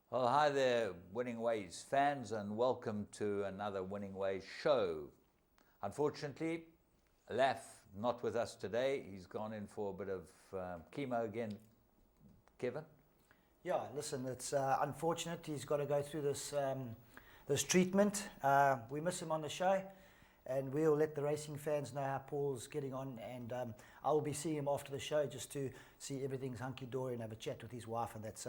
Well, hi there, Winning Ways fans, and welcome to another Winning Ways show. Unfortunately, Laf not with us today. He's gone in for a bit of chemo again. Kevin? Yeah, listen, it's unfortunate. He's got to go through this this treatment. We miss him on the show, and we'll let the racing fans know how Paul's getting on. And I will be seeing him after the show just to see everything's hunky-dory and have a chat with his wife. And that's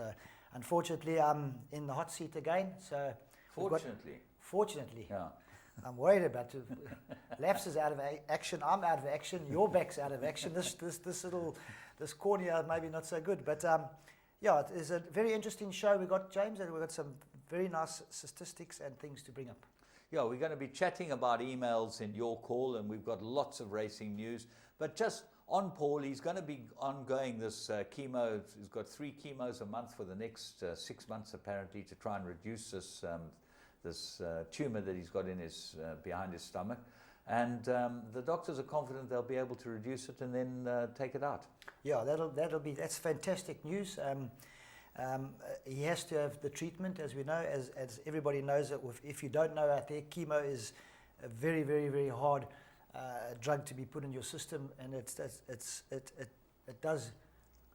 unfortunately, I'm in the hot seat again. So fortunately, yeah. I'm worried about it. Lafs is out of action. I'm out of action. Your back's out of action. This cornea maybe not so good, but yeah, it is a very interesting show. We got James, and we got some very nice statistics and things to bring up. Yeah, we're going to be chatting about emails in your call, and we've got lots of racing news. But just on Paul, he's going to be ongoing this chemo. He's got 3 chemos a month for the next 6 months, apparently, to try and reduce this tumor that he's got in his behind his stomach. And the doctors are confident they'll be able to reduce it and then take it out. Yeah, that's fantastic news. He has to have the treatment, as we know, as everybody knows. That if you don't know out there, chemo is a very, very, very hard drug to be put in your system, and it does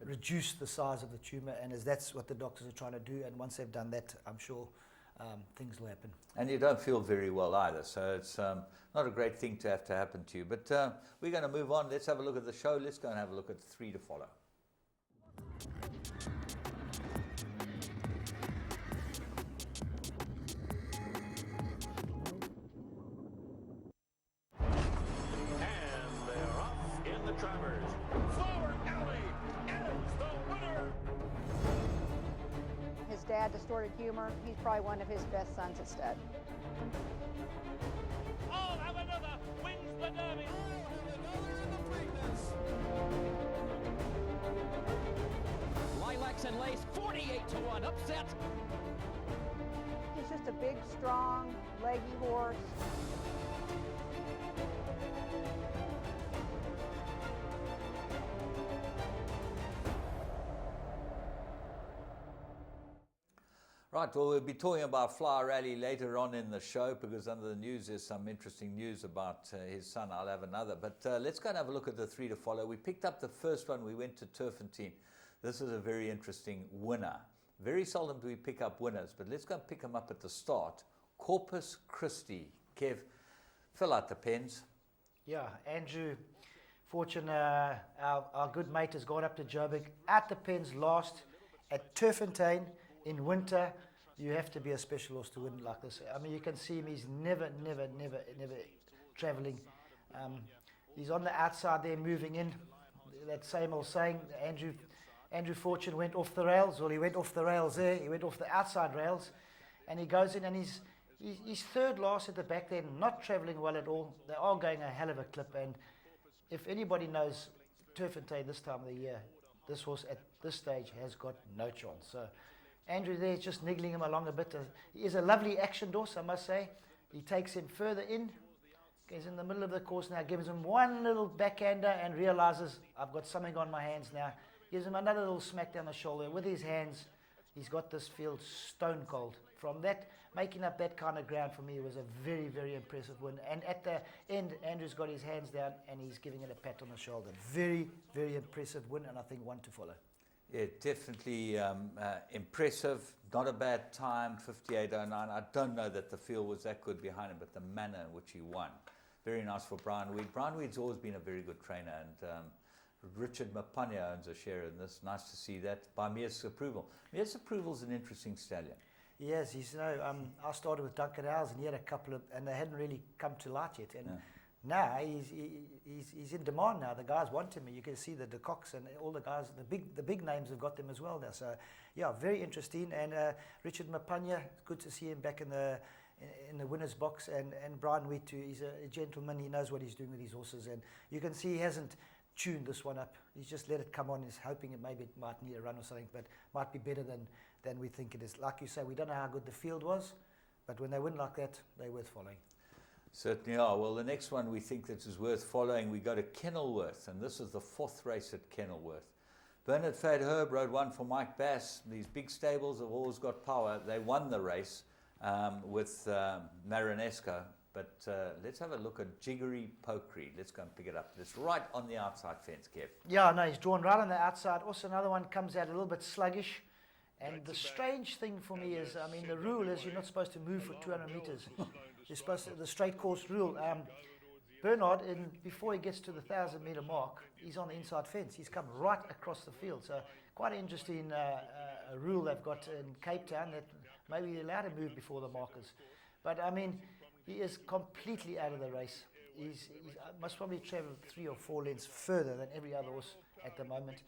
reduce the size of the tumor, and that's what the doctors are trying to do. And once they've done that, I'm sure things will happen. And you don't feel very well either, so it's not a great thing to have to happen to you. But we're going to move on. Let's have a look at the show. Let's go and have a look at 3 to follow. His dad, Distorted Humor, he's probably one of his best sons at stud. I'll have another, wins the Derby. I'll have another in the Preakness. Lilacs and Lace, 48-1, upset. He's just a big, strong, leggy horse. Right, well, we'll be talking about Flower Rally later on in the show, because under the news there's some interesting news about his son. I'll have another. But let's go and have a look at the 3 to follow. We picked up the first one. We went to Turfentine. This is a very interesting winner. Very seldom do we pick up winners, but let's go and pick them up at the start. Corpus Christi. Kev, fill out the pens. Yeah, Andrew Fortune, our good mate, has gone up to Joburg at the pens last at Turfentine. In winter, you have to be a special horse to win like this. I mean, you can see him. He's never travelling. He's on the outside there, moving in. That same old saying, Andrew Fortune went off the rails. Well, he went off the rails there. He went off the outside rails, and he goes in, and he's third last at the back there, not travelling well at all. They are going a hell of a clip, and if anybody knows Turfentine this time of the year, this horse at this stage has got no chance. So Andrew there is just niggling him along a bit. He is a lovely action horse, I must say. He takes him further in. He's in the middle of the course now, gives him one little backhander and realizes, I've got something on my hands now. Gives him another little smack down the shoulder. With his hands, he's got this field stone cold. From that, making up that kind of ground for me was a very, very impressive win. And at the end, Andrew's got his hands down and he's giving it a pat on the shoulder. Very, very impressive win, and I think one to follow. Yeah, definitely impressive. Not a bad time, 58.09. I don't know that the field was that good behind him, but the manner in which he won. Very nice for Brian Weed. Brian Weed's always been a very good trainer, and Richard Mapanya owns a share in this. Nice to see that by Mears Approval. Mears Approval's an interesting stallion. Yes, he's, I started with Duncan Howes, and he had a couple of, and they hadn't really come to light yet. And now he's in demand now. The guys want him. You can see the De Cox and all the guys, the big names have got them as well now. So yeah, very interesting. And Richard Mapanya, good to see him back in the winner's box. And Brian Wheat too. He's a gentleman. He knows what he's doing with his horses. And you can see he hasn't tuned this one up. He's just let it come on. He's hoping it might need a run or something, but might be better than we think it is. Like you say, we don't know how good the field was, but when they win like that, they're worth following. Certainly are. Well, the next one we think that is worth following, we go to Kenilworth, and this is the 4th race at Kenilworth. Bernard Fade Herb rode one for Mike Bass. These big stables have always got power. They won the race with Marinesco. But let's have a look at Jiggery Pokery. Let's go and pick it up. It's right on the outside fence, Kev. Yeah, no, he's drawn right on the outside. Also, another one comes out a little bit sluggish. And the strange thing for me is, I mean, the rule is you're not supposed to move for 200 meters. You're supposed to, the straight course rule. Bernard, before he gets to the 1,000-meter mark, he's on the inside fence. He's come right across the field. So quite an interesting rule they've got in Cape Town that maybe you're allowed to move before the markers. But, I mean, he is completely out of the race. He must probably travel 3 or 4 lengths further than every other horse at the moment.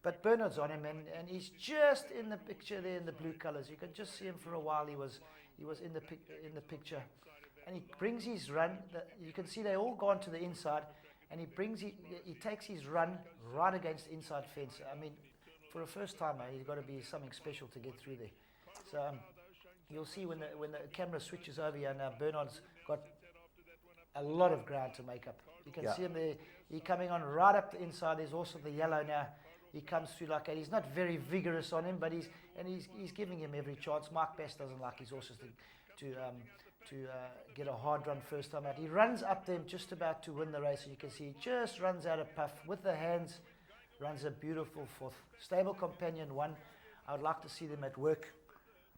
But Bernard's on him, and he's just in the picture there in the blue colours. You can just see him for a while. He was in the picture, and he brings his run. You can see they all gone to the inside, and he takes his run right against the inside fence. I mean, for a first timer, he's got to be something special to get through there. So you'll see when the camera switches over here now, Bernard's got a lot of ground to make up. You can see him there. He's coming on right up the inside. There's also the yellow now. He comes through like that. He's not very vigorous on him, but he's giving him every chance. Mark Bass doesn't like his horses to get a hard run first time out. He runs up them just about to win the race, and you can see he just runs out of puff with the hands, runs a beautiful fourth. Stable Companion 1. I would like to see them at work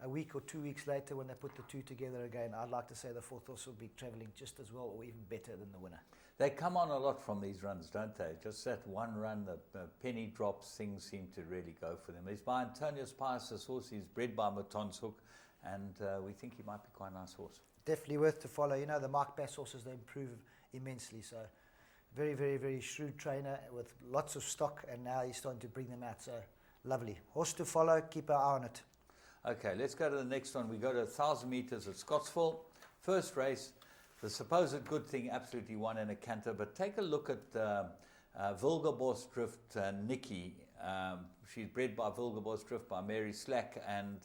a week or 2 weeks later when they put the two together again. I'd like to say the fourth horse will be travelling just as well or even better than the winner. They come on a lot from these runs, don't they? Just that one run, the penny drops, things seem to really go for them. He's by Antonius Pius, this horse. He's bred by Maton's Hook, and we think he might be quite a nice horse. Definitely worth to follow. You know, the Mark Bass horses, they improve immensely. So very, very, very shrewd trainer with lots of stock, and now he's starting to bring them out. So lovely. Horse to follow, keep our eye on it. Okay, let's go to the next one. We go to 1,000 meters at Scottsville. First race. The supposed good thing absolutely won in a canter, but take a look at Wilgerbosdrift Nikki. She's bred by Wilgerbosdrift by Mary Slack, and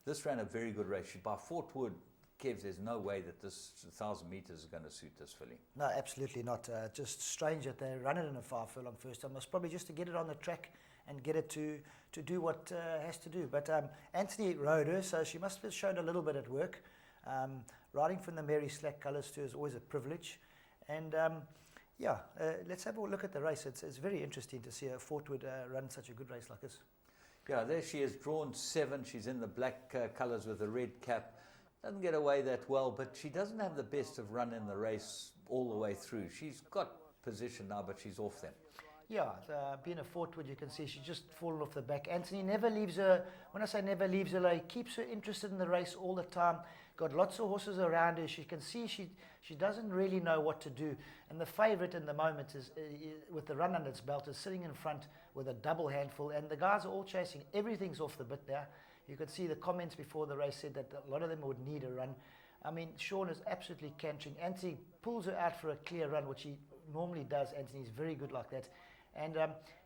this ran a very good race. She's by Fort Wood. Kev, there's no way that this 1,000 meters is going to suit this filly. No, absolutely not. Just strange that they run it in a 5 furlong first time. It's probably just to get it on the track and get it to do what has to do. But Anthony rode her, so she must have shown a little bit at work. Riding from the Mary Slack colours too is always a privilege. And let's have a look at the race. It's very interesting to see a Fort Wood run such a good race like this. Yeah, there she is, drawn 7. She's in the black colours with a red cap. Doesn't get away that well, but she doesn't have the best of run in the race all the way through. She's got position now, but she's off them. Yeah, being a Fort Wood, you can see she's just fallen off the back. Anthony never leaves her. When I say never leaves her, he keeps her interested in the race all the time. Got lots of horses around her. She can see she doesn't really know what to do. And the favourite in the moment is with the run under its belt is sitting in front with a double handful. And the guys are all chasing. Everything's off the bit there. You could see the comments before the race said that a lot of them would need a run. I mean, Sean is absolutely cantering. Anthony pulls her out for a clear run, which he normally does. Anthony's very good like that. And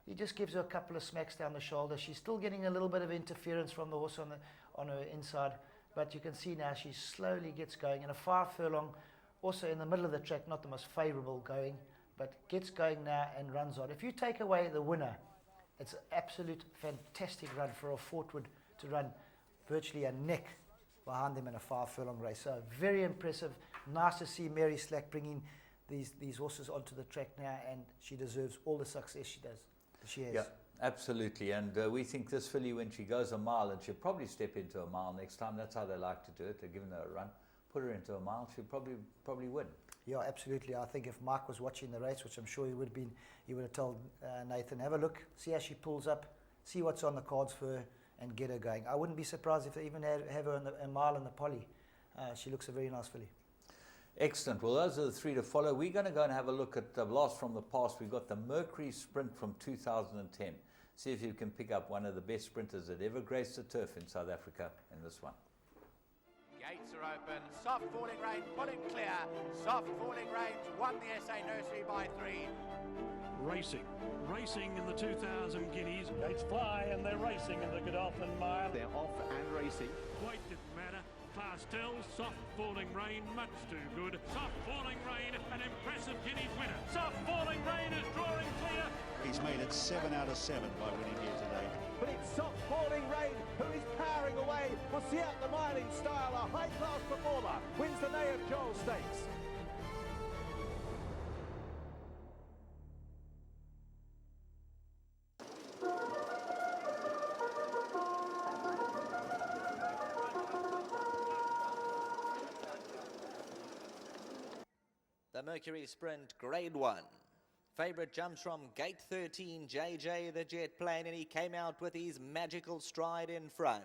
he just gives her a couple of smacks down the shoulder. She's still getting a little bit of interference from the horse on her inside. But you can see now she slowly gets going. In a 5 furlong, also in the middle of the track, not the most favourable going, but gets going now and runs on. If you take away the winner, it's an absolute fantastic run for a Fort Wood to run virtually a neck behind them in a 5 furlong race. So very impressive. Nice to see Mary Slack bringing these horses onto the track now, and she deserves all the success she has. Yeah, absolutely. And we think this filly, when she goes a mile, and she'll probably step into a mile next time. That's how they like to do it. They're giving her a run. Put her into a mile, she'll probably win. Yeah, absolutely. I think if Mike was watching the race, which I'm sure he would have been, he would have told Nathan, have a look, see how she pulls up, see what's on the cards for her, and get her going. I wouldn't be surprised if they even have her in a mile in the poly. She looks a very nice filly. Excellent. Well, those are the 3 to follow. We're going to go and have a look at the blast from the past. We've got the Mercury Sprint from 2010. See if you can pick up one of the best sprinters that ever graced the turf in South Africa in this one. Gates are open. Soft falling rain, pulling clear. Soft falling rain won the SA Nursery by 3. Racing in the 2000 Guineas. Gates fly and they're racing in the Godolphin Mile. They're off and racing. Weight didn't matter. Pastel, Soft Falling Rain, much too good. Soft Falling Rain, an impressive Guineas winner. Soft Falling Rain is drawing clear. He's made it 7 out of 7 by winning here today. But it's Soft Falling Rain who is powering away for Seat the Mining Style. A high-class performer wins the Nay of Joel Stakes. The Mercury Sprint Grade 1. Favourite jumps from gate 13, JJ the Jet Plane, and he came out with his magical stride in front.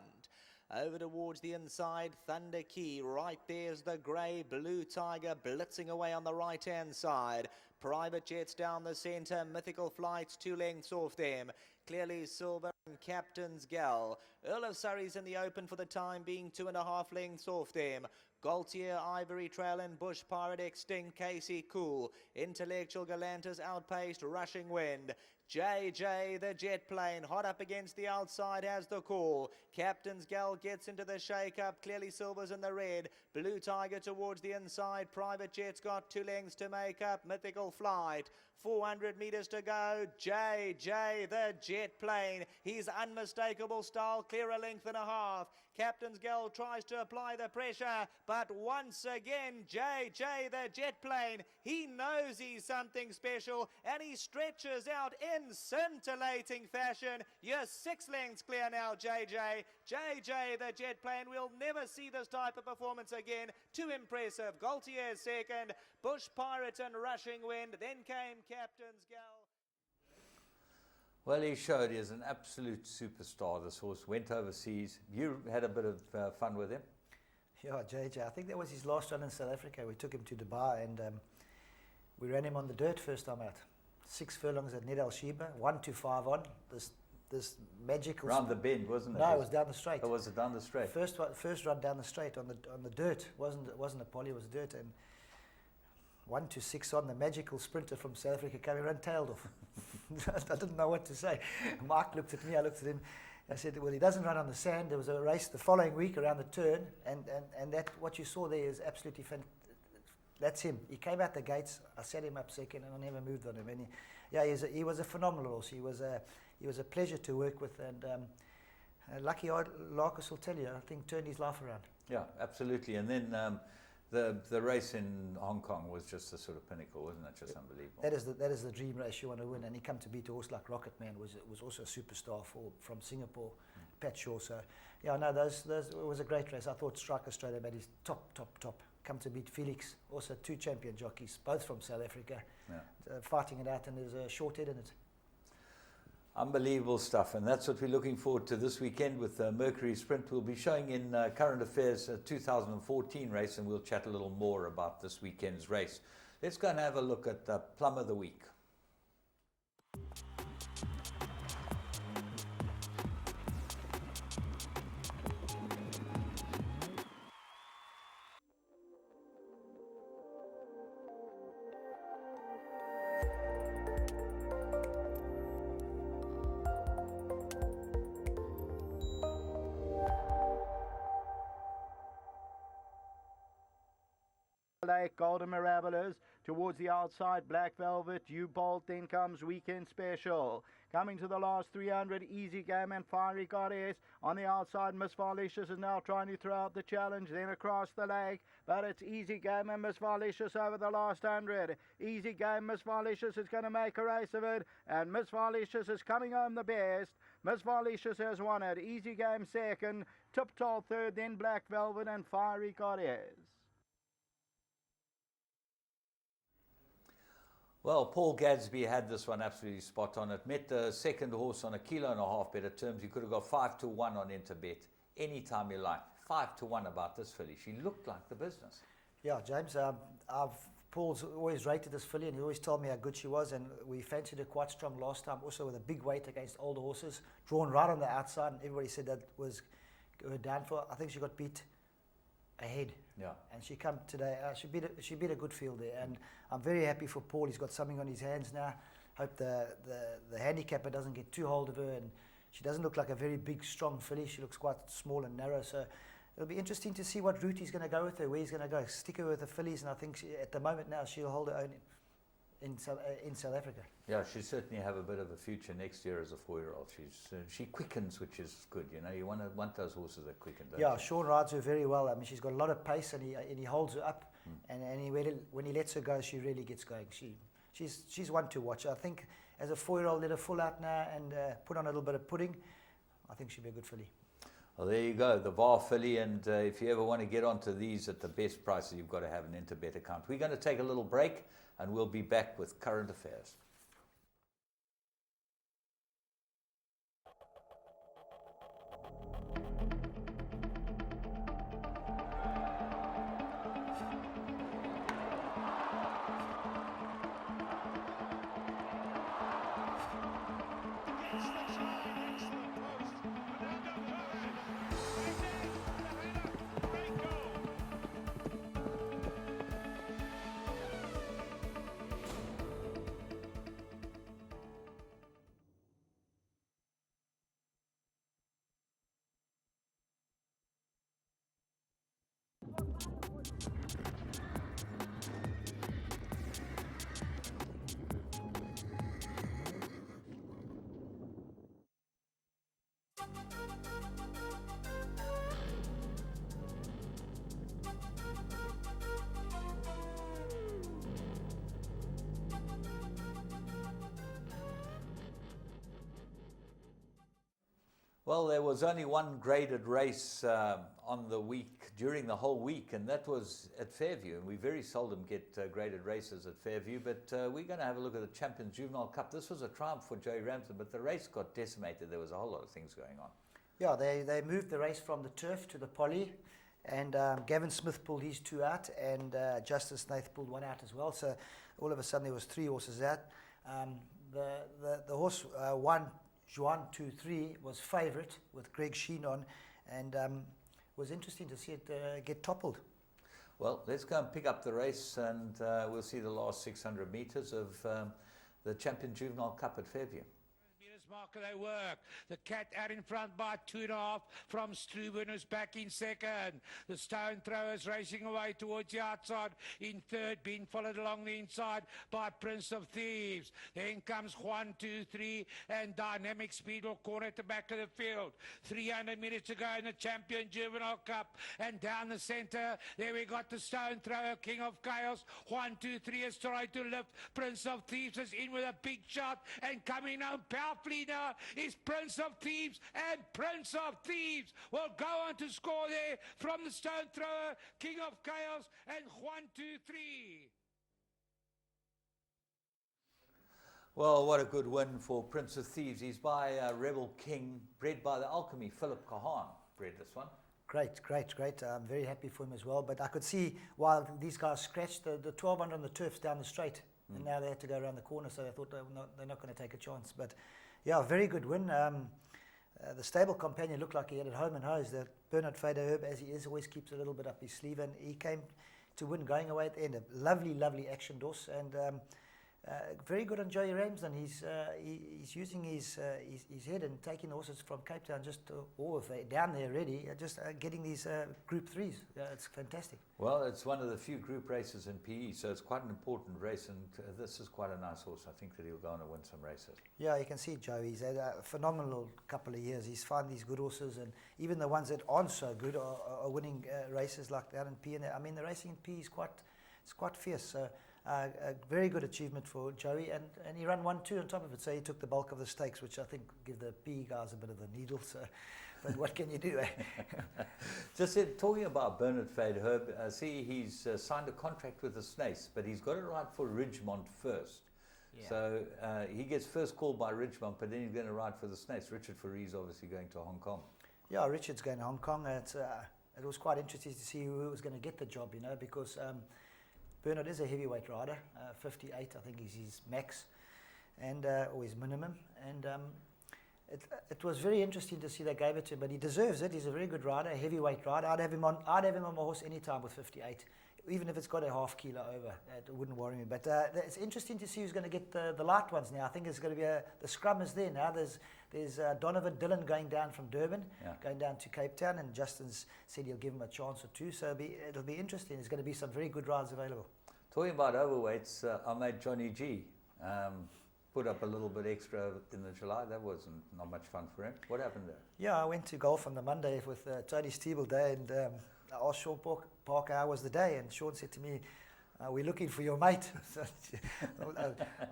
Over towards the inside, Thunder Key. Right there's the grey Blue Tiger blitzing away on the right-hand side. Private Jets down the centre. Mythical Flights 2 lengths off them. Clearly Silver and Captain's Gal. Earl of Surrey's in the open for the time being, 2.5 lengths off them. Gaultier, Ivory Trail and Bush Pirate Extinct, Casey Cool. Intellectual Galantis outpaced Rushing Wind. JJ the Jet Plane hot up against the outside has the call. Captain's Gal gets into the shake-up. Clearly Silver's in the red. Blue Tiger towards the inside. Private Jet's got 2 lengths to make up. Mythical Flight. 400 metres to go. JJ the Jet Plane. His unmistakable style, clear a length and a half. Captain's Gal tries to apply the pressure, but once again, JJ the Jet Plane, he knows he's something special, and he stretches out in scintillating fashion. You're 6 lengths clear now, JJ. JJ the Jet Plane, we'll never see this type of performance again. Too impressive. Gaultier second, Bush Pirate and Rushing Wind, then came Captain's Gal. Well, he showed he is an absolute superstar. This horse went overseas. You had a bit of fun with him? Yeah, JJ, I think that was his last run in South Africa. We took him to Dubai and we ran him on the dirt first time out. 6 furlongs at Ned Al Sheba, 1-5 on. This magical... Round the bend, wasn't it? No, it was down the straight. Oh, was it down the straight? First run down the straight on the dirt. It wasn't a poly, it was dirt. And 1-6 on, the magical sprinter from South Africa came and tailed off. I didn't know what to say. Mark looked at me, I looked at him. I said, well, he doesn't run on the sand. There was a race the following week around the turn, and that what you saw there is absolutely fantastic. That's him. He came out the gates. I set him up second, and I never moved on him. And he was a phenomenal horse. He was a pleasure to work with, and Lucky Larkus will tell you, I think turned his life around. Yeah, absolutely. And then the race in Hong Kong was just a sort of pinnacle, wasn't it? Just unbelievable. That is the dream race you want to win, and he come to beat a horse like Rocket Man was also a superstar from Singapore, Pat Shaw. So yeah, no, it was a great race. I thought Strike Australia made his top. Come to beat Felix, also 2 champion jockeys, both from South Africa, fighting it out, and there's a short head in it. Unbelievable stuff, and that's what we're looking forward to this weekend with Mercury Sprint. We'll be showing in Current Affairs 2014 race, and we'll chat a little more about this weekend's race. Let's go and have a look at the Plum of the Week. Golden Mirabolers towards the outside, Black Velvet, U-Bolt, then comes Weekend Special. Coming to the last 300, Easy Game and Fiery Goddess. On the outside, Miss Varlicious is now trying to throw out the challenge, then across the leg. But it's Easy Game and Miss Varlicious over the last 100. Easy Game, Miss Varlicious is going to make a race of it, and Miss Varlicious is coming home the best. Miss Varlicious has won it. Easy Game second, Tiptoe third, then Black Velvet and Fiery Goddess. Well, Paul Gadsby had this one absolutely spot on. It met the second horse on 1.5 kilo better terms. You could have got 5-1 on Interbet anytime you like. 5-1 about this filly. She looked like the business. Yeah, James, Paul's always rated this filly, and he always told me how good she was, and we fancied her quite strong last time, also with a big weight against older horses, drawn right on the outside, and everybody said that was her downfall. I think she got beat ahead. Yeah. And she come today, she beat a good field there, and I'm very happy for Paul. He's got something on his hands now. Hope the handicapper doesn't get too hold of her, and she doesn't look like a very big, strong filly. She looks quite small and narrow, so it'll be interesting to see what route he's going to go with her, where he's going to go. Stick her with the fillies, and I think at the moment now she'll hold her own in South Africa. Yeah, she certainly have a bit of a future next year as a 4-year-old. She quickens, which is good. You know, you want those horses that quicken. Don't Yeah, you? Sean rides her very well. I mean, she's got a lot of pace, and he holds her up. And when he lets her go, she really gets going. She's one to watch. I think as a 4-year-old, let her full out now and put on a little bit of pudding. I think she'll be a good filly. Well, there you go, the VAR filly, and if you ever want to get onto these at the best prices, you've got to have an Interbet account. We're going to take a little break, and we'll be back with current affairs. Well, there was only one graded race on the week, during the whole week, and that was at Fairview. And we very seldom get graded races at Fairview, but we're going to have a look at the Champions Juvenile Cup. This was a triumph for Joey Ramsden, but the race got decimated. There was a whole lot of things going on. Yeah, they moved the race from the turf to the poly, and Gavin Smith pulled his 2 out, and Justice Nath pulled 1 out as well. So all of a sudden there was 3 horses out. The horse won. Juan 2-3 was favourite with Greg Sheen on, and was interesting to see it get toppled. Well, let's go and pick up the race, and we'll see the last 600 metres of the Champion Juvenile Cup at Fairview. Marker they work. The Cat out in front by 2.5 from Struben, who's back in second. The Stone Throwers racing away towards the outside in third, being followed along the inside by Prince of Thieves. Then comes 1, 2, 3, and Dynamic Speed will corner at the back of the field. 300 metres to go in the Champion Juvenile Cup, and down the centre there we got the Stone Thrower, King of Chaos. 1, 2, 3 is trying to lift. Prince of Thieves is in with a big shot, and coming home powerfully now is Prince of Thieves, and Prince of Thieves will go on to score there from the Stone Thrower, King of Chaos, and 1, 2, 3. Well, what a good win for Prince of Thieves. He's by Rebel King, bred by the Alchemy. Philip Kahan bred this one. Great. I'm very happy for him as well. But I could see while these guys scratched the 1200 on the turfs down the straight, and now they had to go around the corner, so I thought they're not going to take a chance. But yeah, very good win. The stable companion looked like he had it home and hose. The Bernard Fader Herb, as he is, always keeps a little bit up his sleeve, and he came to win going away at the end. A lovely action horse, and very good on Joey Ramsden. He's using his head and taking the horses from Cape Town down there already, just getting these Group 3s. It's fantastic. Well, it's one of the few group races in PE, so it's quite an important race, and this is quite a nice horse. I think that he'll go on and win some races. Yeah, you can see Joey. He's had a phenomenal couple of years. He's found these good horses, and even the ones that aren't so good are winning races like that in PE. And I mean, the racing in PE is quite fierce. So a very good achievement for Joey, and he ran 1-2 on top of it, so he took the bulk of the stakes, which I think give the PE guys a bit of the needle. So, but what can you do? Just talking about Bernard Fade Herb, see he's signed a contract with the Snace, but he's got it right for Ridgemont first. Yeah. So he gets first call by Ridgemont, but then he's going to ride for the Snace. Richard Faree's obviously going to Hong Kong. Yeah, Richard's going to Hong Kong. It was quite interesting to see who was going to get the job, because Bernard is a heavyweight rider, 58 I think is his max, and or his minimum, and it was very interesting to see they gave it to him, but he deserves it. He's a very good rider, a heavyweight rider. I'd have him on my horse anytime with 58. even if it's got a half kilo over, it wouldn't worry me. But it's interesting to see who's going to get the light ones now. I think it's going to be the scrum is there now. There's Donovan Dillon going down from Durban, going down to Cape Town, and Justin's said he'll give him a chance or two. So it'll be interesting. There's going to be some very good rides available. Talking about overweights, our mate Johnny G put up a little bit extra in the July. That wasn't not much fun for him. What happened there? Yeah, I went to golf on the Monday with Tony Steeble Day, and I asked Sean Parker how was the day, and Sean said to me, "We're looking for your mate." So,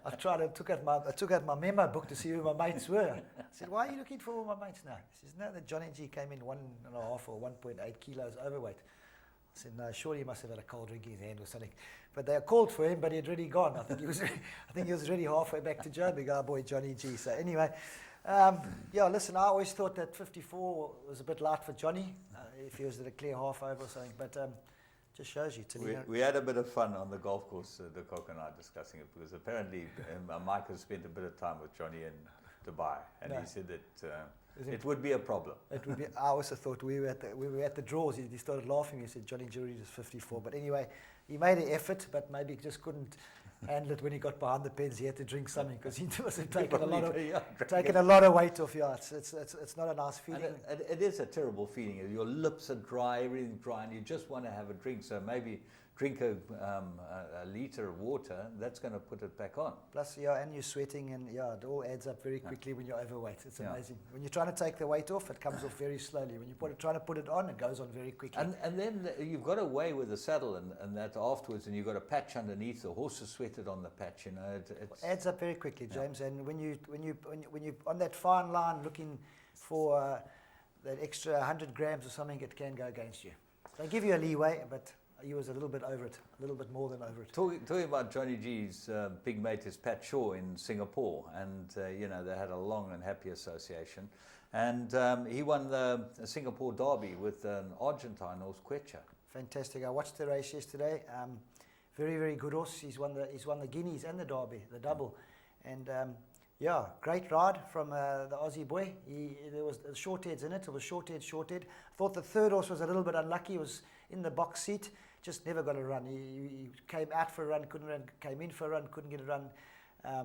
I took out my memo book to see who my mates were. I said, "Why are you looking for all my mates now?" He says, "No, that Johnny G came in 1.5 or 1.8 kilos overweight." I said, "No, surely he must have had a cold drink in his hand or something." But they called for him, but he'd already gone. I think he was already halfway back to Joburg, our boy Johnny G. So anyway, yeah, listen, I always thought that 54 was a bit light for Johnny, if he was at a clear half over or something. But just shows you. We had a bit of fun on the golf course, De Kock and I discussing it, because apparently Mike has spent a bit of time with Johnny in Dubai, and he said that it would be a problem. It would be. I also thought we were at the draws. He started laughing. He said Johnny Jury is 54. But anyway, he made an effort, but maybe he just couldn't handle it when he got behind the pens. He had to drink something because he must have taken a lot of weight off. Yeah, it's not a nice feeling. And it is a terrible feeling. Your lips are dry, everything's dry, and you just want to have a drink. So maybe drink a litre of water. That's going to put it back on. Plus, yeah, and you're sweating, and yeah, it all adds up very quickly when you're overweight. It's amazing. When you're trying to take the weight off, it comes off very slowly. When you're trying to put it on, it goes on very quickly. And then you've got to weigh with the saddle and that afterwards, and you've got a patch underneath. The horse is sweated on the patch. You know, it adds up very quickly, James. And when you on that fine line looking for that extra 100 grams or something, it can go against you. They give you a leeway, but he was a little bit over it, a little bit more than over it. Talking about Johnny G's big mate is Pat Shaw in Singapore, and you know, they had a long and happy association, and he won the Singapore Derby with an Argentine horse, Quecha. Fantastic! I watched the race yesterday. Very, very good horse. He's won the Guineas and the Derby, the double, and yeah, great ride from the Aussie boy. There was short heads in it. It was short head. I thought the third horse was a little bit unlucky. He was in the box seat. Just never got a run. He came out for a run, couldn't run, came in for a run, couldn't get a run.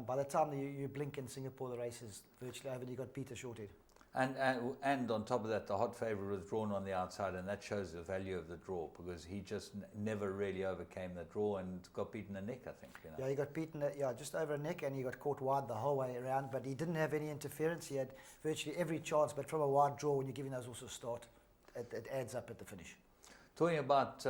By the time you blink in Singapore, the race is virtually over and you got Peter Shorthead. And on top of that, the hot favourite was drawn on the outside, and that shows the value of the draw, because he just never really overcame the draw and got beaten a neck, I think. You know? Yeah, he got beaten just over a neck, and he got caught wide the whole way around, but he didn't have any interference. He had virtually every chance, but from a wide draw, when you're giving those horses a start, it adds up at the finish. Talking about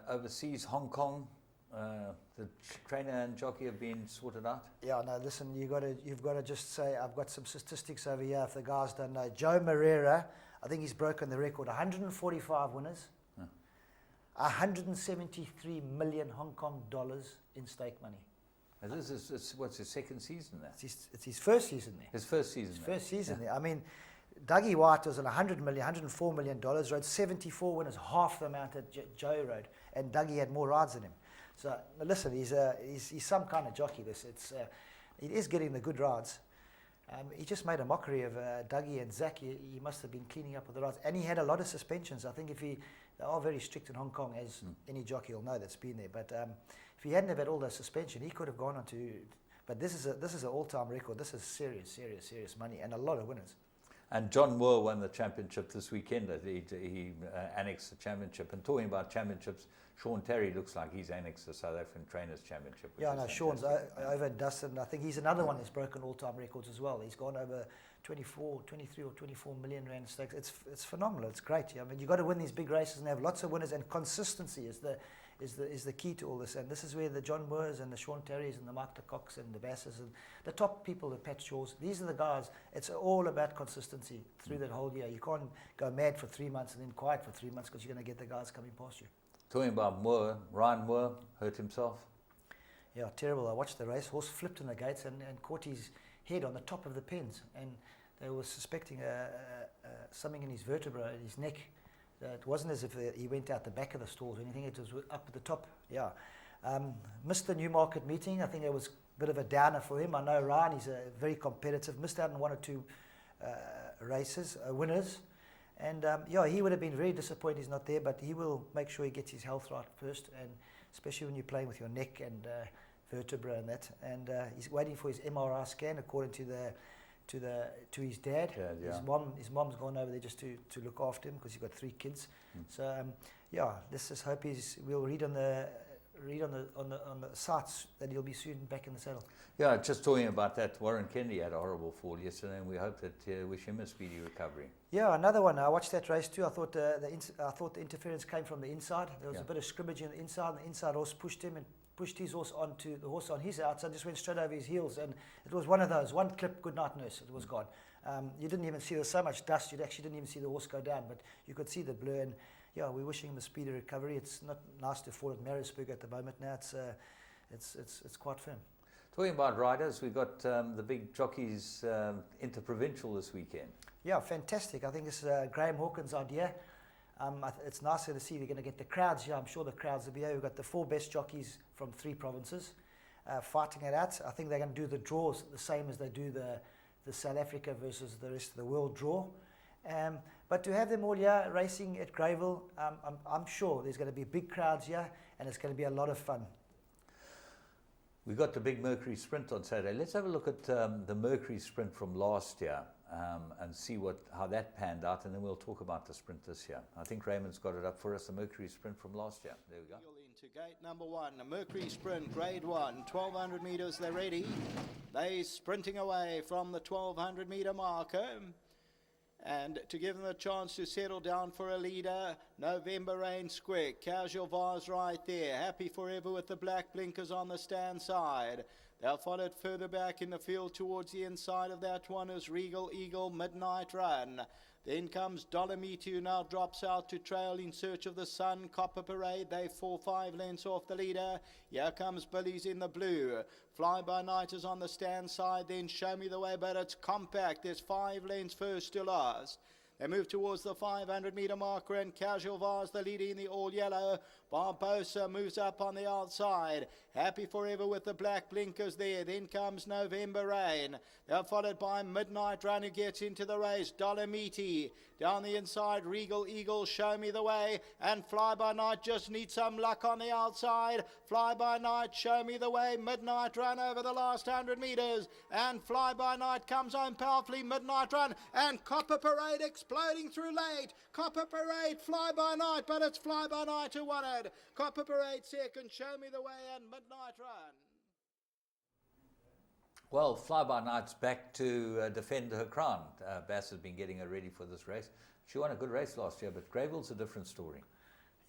overseas, Hong Kong, the trainer and jockey have been sorted out? Yeah, no, listen, you've got to just say, I've got some statistics over here if the guys don't know. Joe Moreira, I think he's broken the record, 145 winners, 173 million Hong Kong dollars in stake money. And this is what's his second season there? It's his first season there. His first season there. I mean, Dougie White was on $104 million, rode 74 winners, half the amount that Joe rode, and Dougie had more rides than him. So listen, he's some kind of jockey. He is getting the good rides. He just made a mockery of Dougie and Zach. He must have been cleaning up with the rides, and he had a lot of suspensions. I think they are very strict in Hong Kong, as any jockey will know that's been there. But if he hadn't have had all those suspension, he could have gone on to. But this is an all-time record. This is serious money, and a lot of winners. And John Moore won the championship this weekend. He annexed the championship. And talking about championships, Sean Terry looks like he's annexed the South African Trainers Championship. Yeah, no, Sean's over and dusted. And I think he's another one that's broken all-time records as well. He's gone over 23 or 24 million rand stakes. It's phenomenal. It's great. I mean, you've got to win these big races and have lots of winners. And consistency is the key to all this. And this is where the John Moores and the Sean Terrys and the Mark de Koks and the Basses and the top people, the Pat Shaws, these are the guys. It's all about consistency through that whole year. You can't go mad for 3 months and then quiet for 3 months, because you're going to get the guys coming past you. Talking about Moore, Ryan Moore hurt himself. Yeah, terrible. I watched the race. Horse flipped in the gates and caught his head on the top of the pens. And they were suspecting something in his vertebra, in his neck. It wasn't as if he went out the back of the stalls or anything. It was up at the top. Yeah. Missed the Newmarket meeting. I think it was a bit of a downer for him. I know Ryan, he's very competitive. Missed out on 1 or 2 winners. And yeah, he would have been very disappointed he's not there, but he will make sure he gets his health right first, and especially when you're playing with your neck and vertebra and that. And he's waiting for his MRI scan, according to his dad. Yeah. His mom's gone over there just to look after him because he's got 3 kids. So yeah, let's just hope we'll read on the sites that he'll be soon back in the saddle. Yeah, just talking about that, Warren Kennedy had a horrible fall yesterday, and we hope that wish him a speedy recovery. Yeah, another one. I watched that race too. I thought the interference came from the inside. There was a bit of scrimmage on the inside, and the inside horse pushed him and pushed his horse onto the horse on his outside, just went straight over his heels, and it was one of those, one clip, good night nurse, it was gone. You didn't even see, there was so much dust, you actually didn't even see the horse go down, but you could see the blur, and yeah, we're wishing him a speedy recovery. It's not nice to fall at Maritzburg at the moment now, it's quite firm. Talking about riders, we've got the big jockeys interprovincial this weekend. Yeah, fantastic. I think this is Graham Hawkins' idea. It's nicer to see they're going to get the crowds here. I'm sure the crowds will be here. We've got the 4 best jockeys from 3 provinces fighting it out. I think they're going to do the draws the same as they do the South Africa versus the rest of the world draw. But to have them all here racing at Greyville, I'm sure there's going to be big crowds here, and it's going to be a lot of fun. We've got the big Mercury Sprint on Saturday. Let's have a look at the Mercury Sprint from last year and see how that panned out, and then we'll talk about the sprint this year. I think Raymond's got it up for us, the Mercury Sprint from last year. There we go. Into gate number 1, the Mercury Sprint, grade 1, 1,200 metres, they're ready. They sprinting away from the 1,200 metre marker. And to give them a chance to settle down for a leader, November Rain Squick, Casual Vase right there, Happy Forever with the black blinkers on the stand side. They'll follow it further back in the field towards the inside of that one is Regal Eagle Midnight Run. Then comes Dolomiti, who now drops out to trail in search of the sun. Copper Parade, they 4-5 lengths off the leader. Here comes Billy's in the blue. Fly By Night is on the stand side, then Show Me the Way, but it's compact. There's 5 lengths first to last. They move towards the 500 metre marker, and Casual Vase, the leader in the all yellow. Barbosa moves up on the outside. Happy Forever with the black blinkers there. Then comes November Rain. They're followed by Midnight Run, who gets into the race. Dolomiti down the inside. Regal Eagle, Show Me the Way. And Fly By Night just needs some luck on the outside. Fly By Night, Show Me the Way. Midnight Run over the last 100 metres. And Fly By Night comes home powerfully. Midnight Run and Copper Parade exploding through late. Copper Parade, Fly By Night, but it's Fly By Night who won it. Copper Parade second, Show Me the Way, and Midnight Run. Well, Fly By Night's back to defend her crown. Bass has been getting her ready for this race. She won a good race last year, but Greyville's a different story.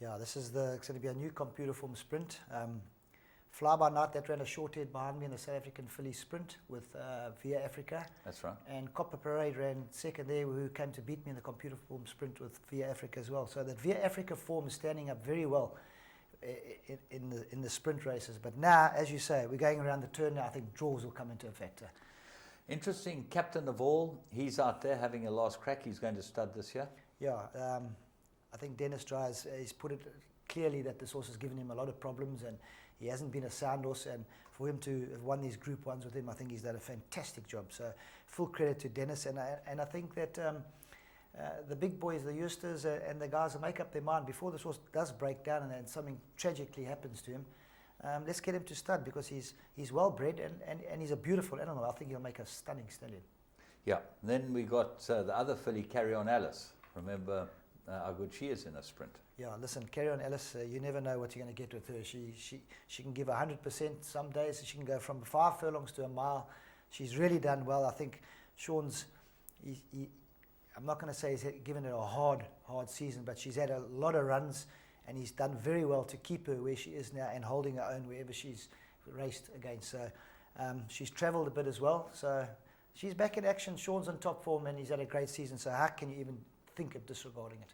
Yeah, it's going to be a new computer form sprint. Fly By Night, that ran a short head behind me in the South African filly sprint with Via Africa. That's right. And Copper Parade ran second there, who came to beat me in the computer form sprint with Via Africa as well. So that Via Africa form is standing up very well in the sprint races. But now, as you say, we're going around the turn now. I think draws will come into a factor. Interesting, Captain of All, he's out there having a last crack. He's going to stud this year. Yeah, I think Dennis Dry has put it clearly that this horse has given him a lot of problems, and he hasn't been a sound horse, and for him to have won these Group 1s with him, I think he's done a fantastic job. So full credit to Dennis, and I think that the big boys, the youngsters, and the guys will make up their mind before this horse does break down and something tragically happens to him. Let's get him to stud, because he's well bred and he's a beautiful animal. I think he'll make a stunning stallion. Yeah, then we got the other filly, Carry On Alice. Remember how good she is in a sprint. Yeah, listen, Carry On Alice, you never know what you're going to get with her. She can give 100% some days. She can go from 5 furlongs to a mile. She's really done well. I think Sean's, I'm not going to say he's given her a hard season, but she's had a lot of runs, and he's done very well to keep her where she is now and holding her own wherever she's raced against. So she's travelled a bit as well. So she's back in action. Sean's on top form, and he's had a great season. So how can you even think of disregarding it?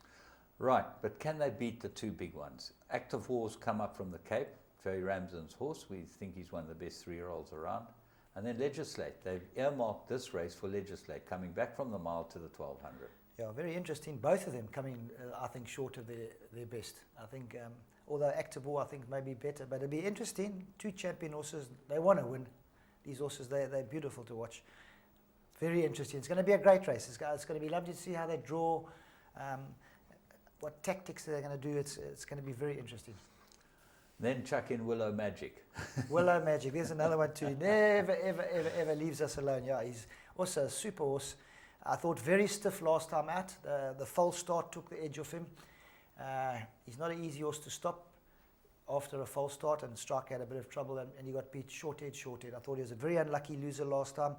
Right, but can they beat the 2 big ones? Active Horse come up from the Cape, Joey Ramsden's horse. We think he's one of the best 3-year-olds around. And then Legislate. They've earmarked this race for Legislate, coming back from the mile to the 1200. Yeah, very interesting. Both of them coming, I think, short of their best. I think, although Active War, I think, may be better. But it'll be interesting. 2 champion horses, they want to win. These horses, they're beautiful to watch. Very interesting. It's going to be a great race. It's going to be lovely to see how they draw. what tactics they're going to do, it's going to be very interesting. Then chuck in Willow Magic. Willow Magic, there's another one too. Never, ever, ever, ever leaves us alone. Yeah, he's also a super horse. I thought very stiff last time out. The false start took the edge off him. He's not an easy horse to stop after a false start, and Strike had a bit of trouble, and he got beat short head. I thought he was a very unlucky loser last time.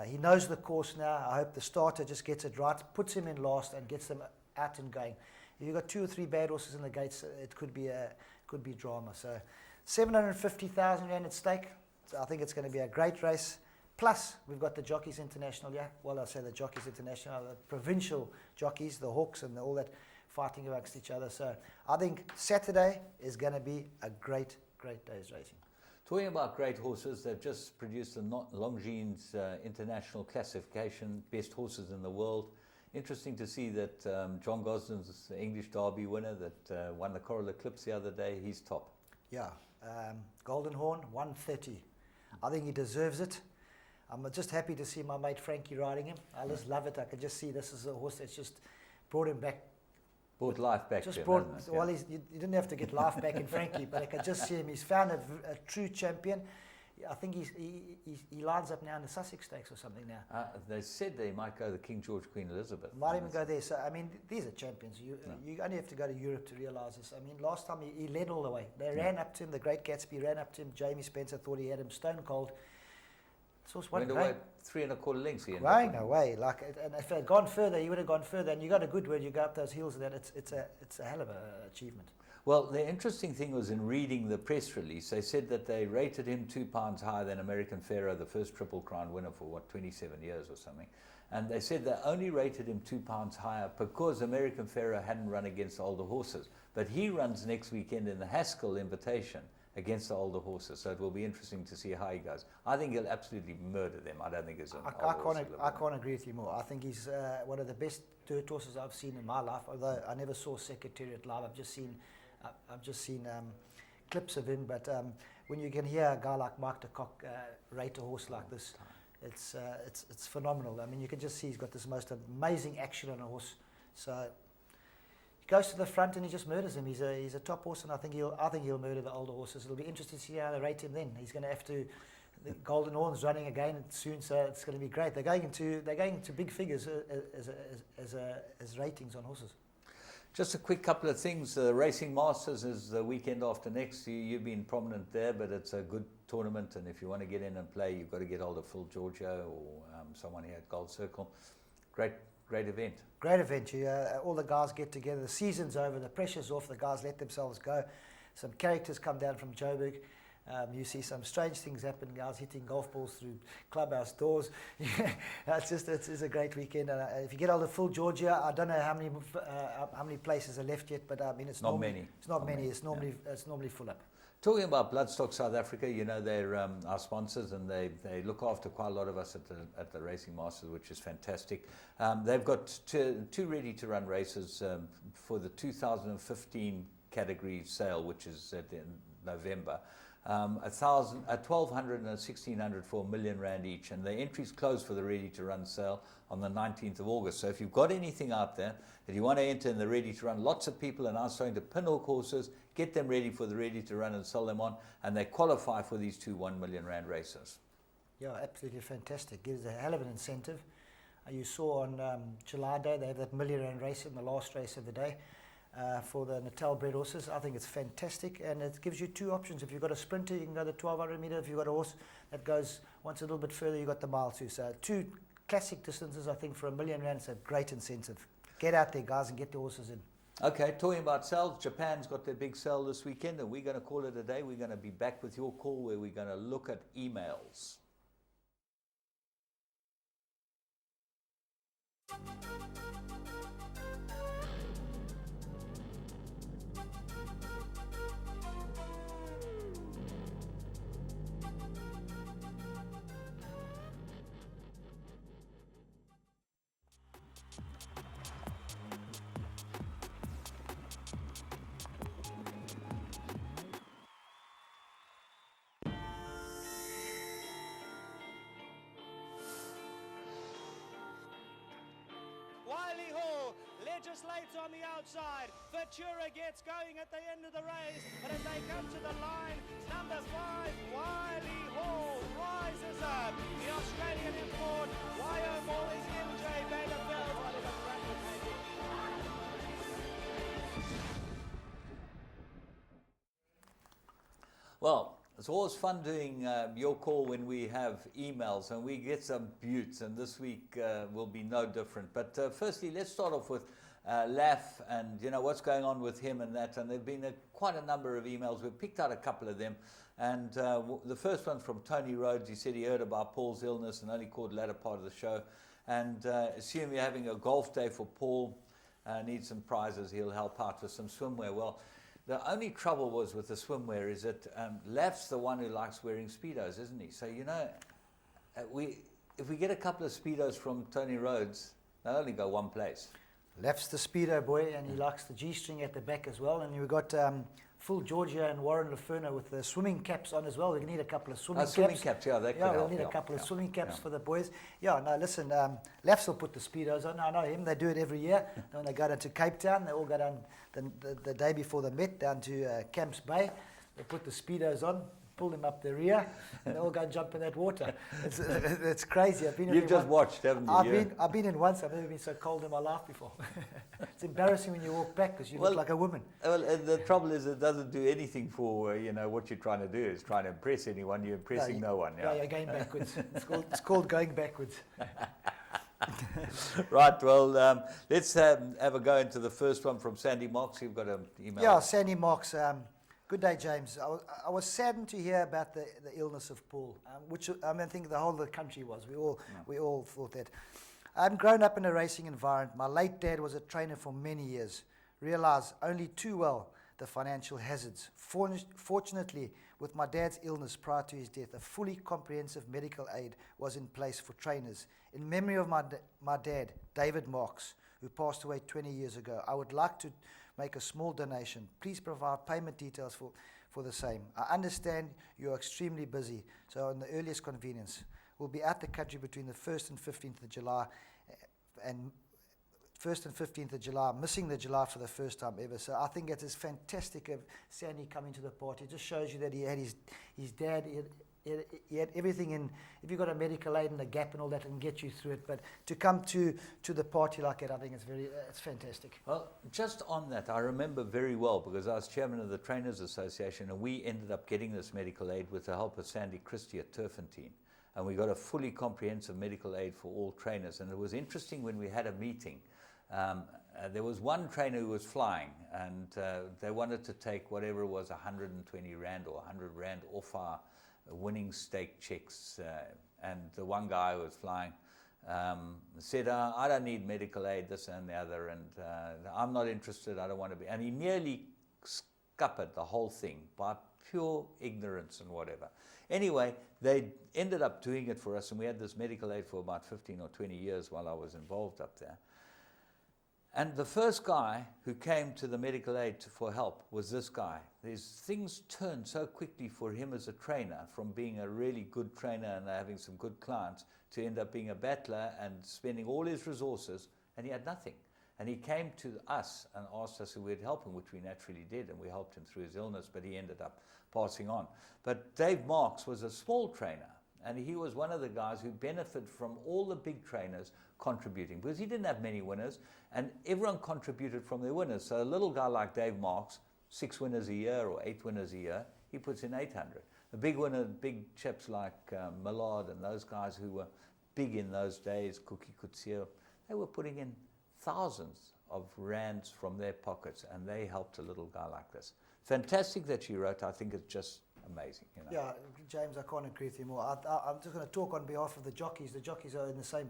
He knows the course now. I hope the starter just gets it right, puts him in last and gets them out and going. If you've got 2 or 3 bad horses in the gates, it could be drama. So 750,000 Rand at stake. So I think it's going to be a great race. Plus, we've got the Jockeys International, yeah. Well, I say the Jockeys International, the provincial jockeys, the Hawks and all that, fighting amongst each other. So I think Saturday is going to be a great, great day's racing. Talking about great horses, they've just produced the Longines International Classification, best horses in the world. Interesting to see that John Gosden's the English Derby winner that won the Coral Eclipse the other day, he's top. Yeah, Golden Horn, 130. I think he deserves it. I'm just happy to see my mate Frankie riding him. I just love it. I can just see this is a horse that's just brought him back. Brought life back. Just to him, brought, hasn't it? well, you didn't have to get life back in Frankie, but I can just see him. He's found a true champion. I think he lines up now in the Sussex Stakes or something now. They said they might go to King George, Queen Elizabeth. Might even go there. So, I mean, these are champions. You only have to go to Europe to realise this. I mean, last time he led all the way. They ran up to him. The Great Gatsby ran up to him. Jamie Spencer thought he had him stone cold. Went away 3 1/4 lengths. Going away. And if they'd gone further, he would have gone further. And you got a good word. You go up those hills, and it's a hell of an achievement. Well, the interesting thing was in reading the press release, they said that they rated him £2 higher than American Pharaoh, the first Triple Crown winner for 27 years or something. And they said they only rated him £2 higher because American Pharaoh hadn't run against older horses. But he runs next weekend in the Haskell Invitation against the older horses. So it will be interesting to see how he goes. I think he'll absolutely murder them. I don't think it's an I can't agree with you more. I think he's one of the best dirt horses I've seen in my life, although I never saw Secretariat live. I've just seen clips of him, but when you can hear a guy like Mark de Kock rate a horse like this, it's phenomenal. I mean, you can just see he's got this most amazing action on a horse. So he goes to the front and he just murders him. He's a top horse, and I think he'll murder the older horses. It'll be interesting to see how they rate him then. He's going to have to. The Golden Horn's running again soon, so it's going to be great. They're going into big figures as ratings on horses. Just a quick couple of things. The Racing Masters is the weekend after next. You've been prominent there, but it's a good tournament, and if you want to get in and play, you've got to get hold of Phil Giorgio or someone here at Gold Circle. Great event. Great event. All the guys get together. The season's over. The pressure's off. The guys let themselves go. Some characters come down from Joburg. You see some strange things happen, guys hitting golf balls through clubhouse doors. It's a great weekend. If you get hold of Phil Georgia, I don't know how many places are left yet, but I mean it's not many. It's not many. It's normally full up. Talking about Bloodstock South Africa, you know they're our sponsors, and they look after quite a lot of us at the Racing Masters, which is fantastic. They've got two ready-to-run races for the 2015 category sale, which is in November. 1,200 and 1,600 for R1,000,000 each, and the entries close for the ready-to-run sale on the 19th of August. So if you've got anything out there that you want to enter in the ready-to-run, lots of people are now starting to pinhook horses, get them ready for the ready-to-run and sell them on, and they qualify for these two R1,000,000 races. Yeah, absolutely fantastic. Gives a hell of an incentive. You saw on July Day, they have that R1,000,000 race in the last race of the day. For the Natal bred horses, I think it's fantastic, and it gives you two options. If you've got a sprinter, you can go the 1,200 metre. If you've got a horse that goes once a little bit further, you've got the mile too. So two classic distances, I think, for R1,000,000, it's a great incentive. Get out there, guys, and get the horses in. Okay, talking about sales, Japan's got their big sale this weekend, and we're going to call it a day. We're going to be back with your call where we're going to look at emails. legislates on the outside. Ventura gets going at the end of the race, but as they come to the line, number 5, Wiley Hall rises up. The Australian import, Wyomall is MJ Vanderbilt. Well, it's always fun doing your call when we have emails, and we get some buttes, and this week will be no different. But firstly, let's start off with Laff and what's going on with him and that. And there've been quite a number of emails. We've picked out a couple of them, and the first one from Tony Rhodes. He said he heard about Paul's illness and only called the latter part of the show, and assume you're having a golf day for Paul. Needs some prizes. He'll help out with some swimwear. Well, the only trouble was with the swimwear is that Laff's the one who likes wearing Speedos, isn't he? So, if we get a couple of Speedos from Tony Rhodes, they only go one place. Laff's the Speedo boy, and he likes the G-string at the back as well. And we've got Phil Georgia and Warren Laferno with the swimming caps on as well. We need a couple of swimming caps. Swimming caps, yeah, that could help. We'll need a couple of swimming caps for the boys. Yeah, no, listen, Laff's will put the Speedos on. I know him, they do it every year. When they go down to Cape Town, they all go down the day before the Met down to Camps Bay. They put the Speedos on, pull them up the rear, and they all go and jump in that water. It's crazy. You've just watched, haven't you? I've been in once. I've never been so cold in my life before. It's embarrassing when you walk back because you look like a woman. Well, the trouble is it doesn't do anything for what you're trying to do. Is trying to impress anyone. You're impressing no one. Yeah, you're going backwards. It's called going backwards. Right, well, let's have a go into the first one from Sandy Marks. You've got an email. Yeah, Sandy Marks. Good day, James. I was saddened to hear about the illness of Paul, which I think the whole of the country was. We all thought that. I'm grown up in a racing environment. My late dad was a trainer for many years. Realised only too well the financial hazards. Fortunately, with my dad's illness prior to his death, a fully comprehensive medical aid was in place for trainers. In memory of my dad, David Marks, who passed away 20 years ago, I would like to make a small donation. Please provide payment details for the same. I understand you are extremely busy, so on the earliest convenience. We'll be out the country between the 1st and 15th of July, and 1st and 15th of July, missing the July for the first time ever. So I think it is fantastic of Sandy coming to the party. It just shows you that he had his dad, he had everything in. If you've got a medical aid and a gap and all that, and get you through it. But to come to the party like that, I think it's fantastic. Well, just on that, I remember very well because I was chairman of the Trainers Association, and we ended up getting this medical aid with the help of Sandy Christie at Turfentine. And we got a fully comprehensive medical aid for all trainers. And it was interesting when we had a meeting. There was one trainer who was flying, and they wanted to take whatever it was, 120 Rand or 100 Rand off our winning stake checks. And the one guy who was flying said, I don't need medical aid, this and the other, and I'm not interested, I don't want to be. And he nearly scuppered the whole thing by pure ignorance and whatever. Anyway, they ended up doing it for us, and we had this medical aid for about 15 or 20 years while I was involved up there. And the first guy who came to the medical aid for help was this guy. These things turned so quickly for him as a trainer, from being a really good trainer and having some good clients to end up being a battler and spending all his resources, and he had nothing. And he came to us and asked us if we'd help him, which we naturally did, and we helped him through his illness, but he ended up passing on. But Dave Marks was a small trainer, and he was one of the guys who benefited from all the big trainers contributing, because he didn't have many winners, and everyone contributed from their winners. So a little guy like Dave Marks, 6 winners a year or 8 winners a year, he puts in 800. A big winner, big chaps like Millard and those guys who were big in those days, Cookie Kutsia, they were putting in thousands of rands from their pockets, and they helped a little guy like this. Fantastic that she wrote. I think it's just amazing. Yeah, James, I can't agree with you more. I'm just going to talk on behalf of the jockeys. The jockeys are in the same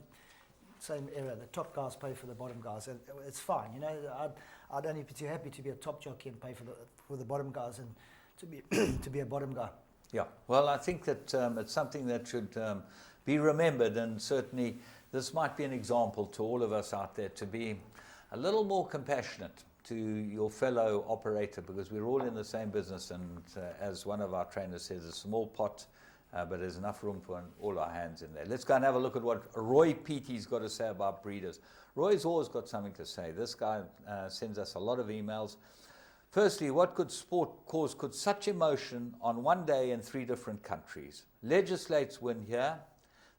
era. The top guys pay for the bottom guys, and it's fine. I'd only be too happy to be a top jockey and pay for the bottom guys, and to be to be a bottom guy. Yeah, well, I think that it's something that should be remembered, and certainly this might be an example to all of us out there to be a little more compassionate to your fellow operator, because we're all in the same business, and as one of our trainers says, a small pot but there's enough room for all our hands in there. Let's go and have a look at what Roy Petey's got to say about breeders. Roy's always got something to say. This guy sends us a lot of emails. Firstly, what could sport cause could such emotion on one day in 3 different countries? Legislates win here,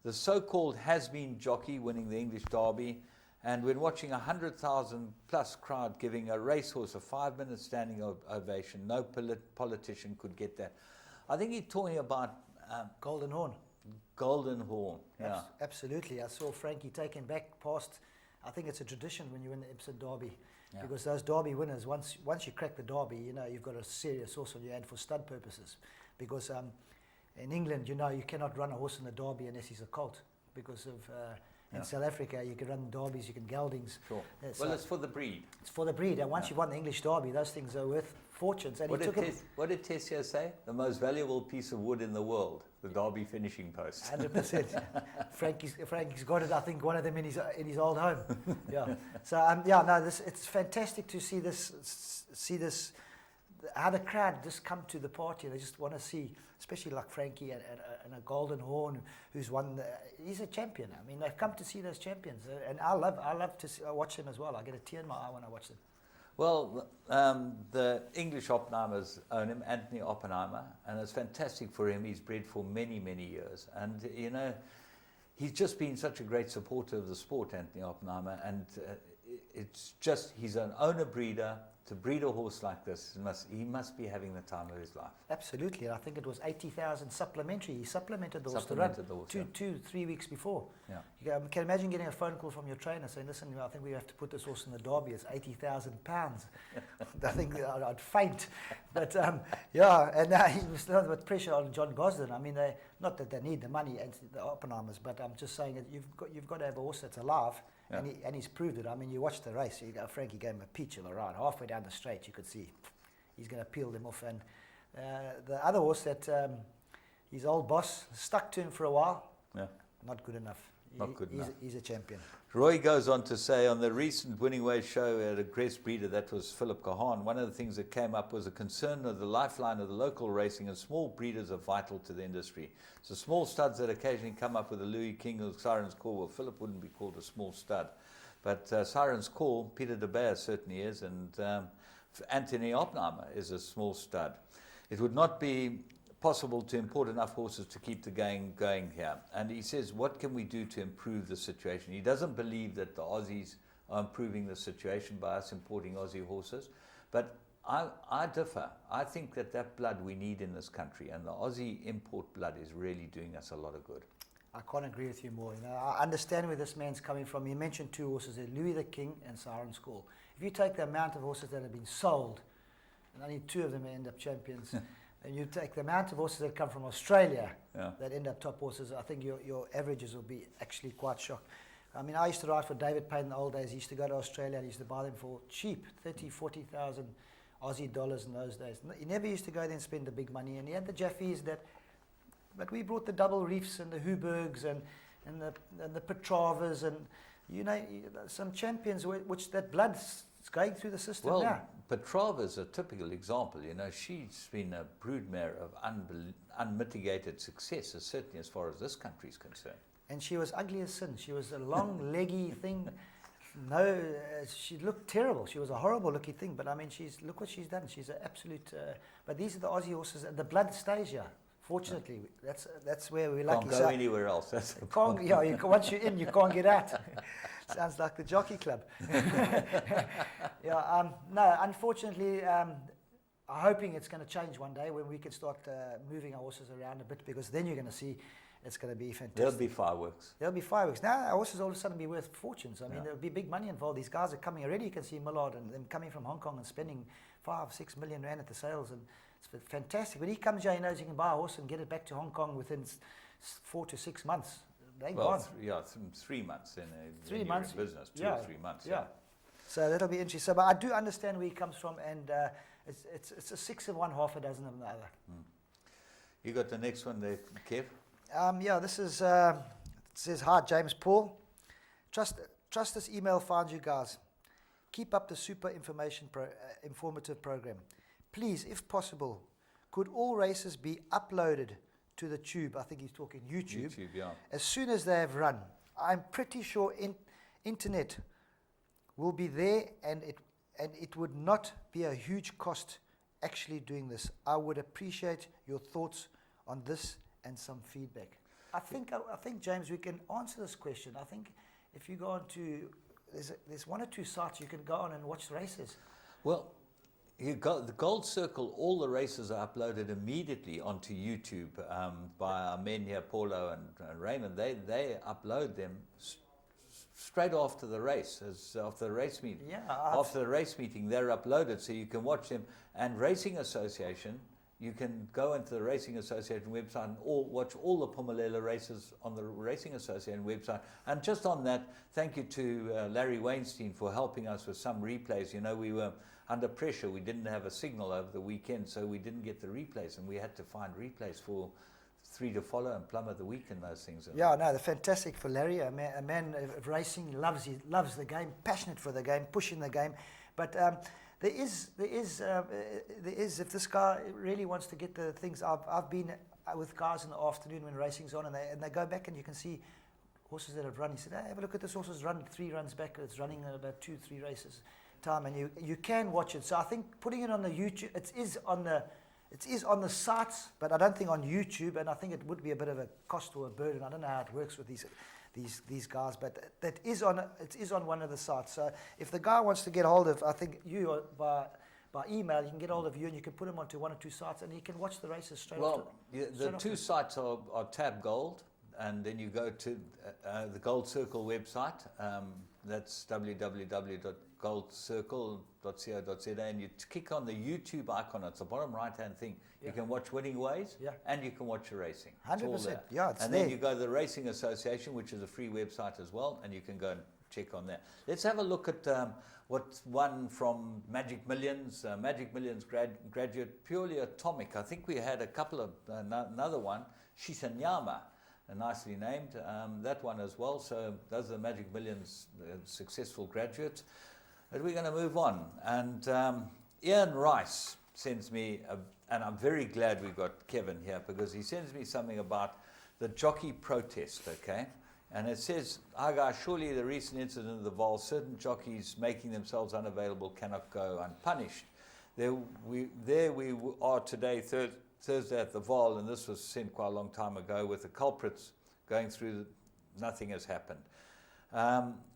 the so-called has-been jockey winning the English Derby, and when watching 100,000 plus crowd giving a racehorse a 5-minute standing ovation, no politician could get that. I think he's talking about Golden Horn. Golden Horn, yeah. Absolutely. I saw Frankie taken back past, I think it's a tradition when you win the Epsom Derby. Yeah. Because those Derby winners, once you crack the Derby, you know, you've got a serious horse on your hand for stud purposes. Because in England, you know, you cannot run a horse in the Derby unless he's a colt. Because of, in South Africa, you can run Derbies, you can geldings. Sure. Well, it's for the breed. It's for the breed. And once you've won the English Derby, those things are worth fortunes. And what did Tessio say? The most valuable piece of wood in the world, the Derby finishing post. 100%. Frankie's got it. I think one of them in his old home. Yeah. So it's fantastic to see this. How the crowd just come to the party. They just want to see, especially like Frankie and a Golden Horn, who's won. He's a champion. I mean, they've come to see those champions, and I love to watch them as well. I get a tear in my eye when I watch them. Well, the English Oppenheimers own him, Anthony Oppenheimer, and it's fantastic for him. He's bred for many, many years. And, you know, he's just been such a great supporter of the sport, Anthony Oppenheimer. And it's just, he's an owner-breeder. To breed a horse like this, he must be having the time of his life. Absolutely. I think it was 80,000 supplementary. He supplemented the horse to run 2-3 weeks before. Yeah. You can imagine getting a phone call from your trainer saying, listen, I think we have to put this horse in the Derby. It's £80,000. I think I'd faint. But and now he was still with pressure on John Gosden. I mean, not that they need the money, the Oppenheimers, but I'm just saying that you've got to have a horse that's alive. Yeah. And he's proved it. I mean, you watch the race. Frankie gave him a peach of a ride. Halfway down the straight, you could see he's going to peel them off. And the other horse that his old boss stuck to him for a while, not good enough. He's a champion. Roy goes on to say, on the recent Winning Ways show at a Crest breeder, that was Philip Kahan, one of the things that came up was a concern of the lifeline of the local racing, and small breeders are vital to the industry. So small studs that occasionally come up with a Louis King or Siren's Call, well, Philip wouldn't be called a small stud. But Siren's Call, Peter de Beer certainly is, and Anthony Oppenheimer is a small stud. It would not be possible to import enough horses to keep the game going here. And he says, what can we do to improve the situation? He doesn't believe that the Aussies are improving the situation by us importing Aussie horses. But I differ. I think that blood we need in this country, and the Aussie import blood is really doing us a lot of good. I can't agree with you more. You know, I understand where this man's coming from. He mentioned 2 horses there, Louis the King and Siren's Call. If you take the amount of horses that have been sold, and only 2 of them end up champions, and you take the amount of horses that come from Australia that end up top horses, I think your averages will be actually quite shocked. I mean, I used to ride for David Payne in the old days. He used to go to Australia and he used to buy them for cheap, 30,000, 40,000 Aussie dollars in those days. He never used to go there and spend the big money. And he had the Jaffies but we brought the double reefs and the Hubergs and the Petravas and, you know, some champions which that blood's going through the system now. Petrava's a typical example. You know, she's been a broodmare of unmitigated success, certainly as far as this country is concerned. And she was ugly as sin. She was a long, leggy thing. She looked terrible. She was a horrible looking thing. But I mean, look what she's done. She's an absolute. But these are the Aussie horses, and the blood stays here. Fortunately, that's where we're lucky. Can't go anywhere else. That's the problem. Once you're in, you can't get out. Sounds like the jockey club. No, unfortunately, I'm hoping it's going to change one day when we can start moving our horses around a bit, because then you're going to see it's going to be fantastic. There'll be fireworks. Now our horses all of a sudden be worth fortunes. I mean, there'll be big money involved. These guys are coming already. You can see Millard and them coming from Hong Kong and spending 5-6 million rand at the sales, and it's fantastic. When he comes here, he knows he can buy a horse and get it back to Hong Kong within 4 to 6 months. They're gone. 3 months in 3 months in business, 2 or 3 months. Yeah. So that'll be interesting. But I do understand where he comes from, and it's a 6 of one, half a dozen of the other. You got the next one there, Kev? This is it says, hi, James Paul. Trust this email finds you guys. Keep up the super informative program. Please, if possible, could all races be uploaded to the tube, I think he's talking YouTube. YouTube, yeah. As soon as they have run, I'm pretty sure internet will be there, and it would not be a huge cost actually doing this. I would appreciate your thoughts on this and some feedback. I think James, we can answer this question. I think if you go on to, there's one or two sites you can go on and watch races. Well, you got the Gold Circle, all the races are uploaded immediately onto YouTube by our men here, Paulo and Raymond. They upload them straight after the race, after the race meeting. Yeah, after the race meeting, they're uploaded, so you can watch them. And Racing Association, you can go into the Racing Association website and watch all the Pumalelo races on the Racing Association website. And just on that, thank you to Larry Weinstein for helping us with some replays. You know, we were under pressure. We didn't have a signal over the weekend, so we didn't get the replays, and we had to find replays for 3 to Follow and Plum of the Week and those things. Yeah, no, they're fantastic for Larry, a man of racing. He loves the game, passionate for the game, pushing the game. But there is, if this guy really wants to get the things, I've been with guys in the afternoon when racing's on, and they go back and you can see horses that have run. He said, hey, have a look at this horse's run 3 runs back. It's running about 2-3 races time, and you can watch it. So I think putting it on the YouTube, it is on the sites, but I don't think on YouTube, and I think it would be a bit of a cost or a burden. I don't know how it works with these guys, but it is on one of the sites. So if the guy wants to get hold of, I think you by email, you can get hold of you, and you can put him onto 1 or 2 sites, and he can watch the races straight. Well, the 2 sites are Tab Gold, and then you go to the Gold Circle website. That's www.goldcircle.co.za, and you click on the YouTube icon. It's the bottom right-hand thing. Yeah. You can watch Winning Ways, and you can watch your racing. 100%. Yeah, it's and there. then you go to the Racing Association, which is a free website as well, and you can go and check on that. Let's have a look at what's one from Magic Millions. Magic Millions graduate, purely atomic. I think we had a couple of another one, Shisanyama. Nicely named, that one as well. So those are the Magic Millions successful graduates. But we're going to move on. And Ian Rice sends me, and I'm very glad we've got Kevin here, because he sends me something about the jockey protest, okay? And it says, hi guys, surely the recent incident of the Vol, certain jockeys making themselves unavailable cannot go unpunished. There we are today, Thursday at the Vol, and this was sent quite a long time ago, with the culprits going through, nothing has happened.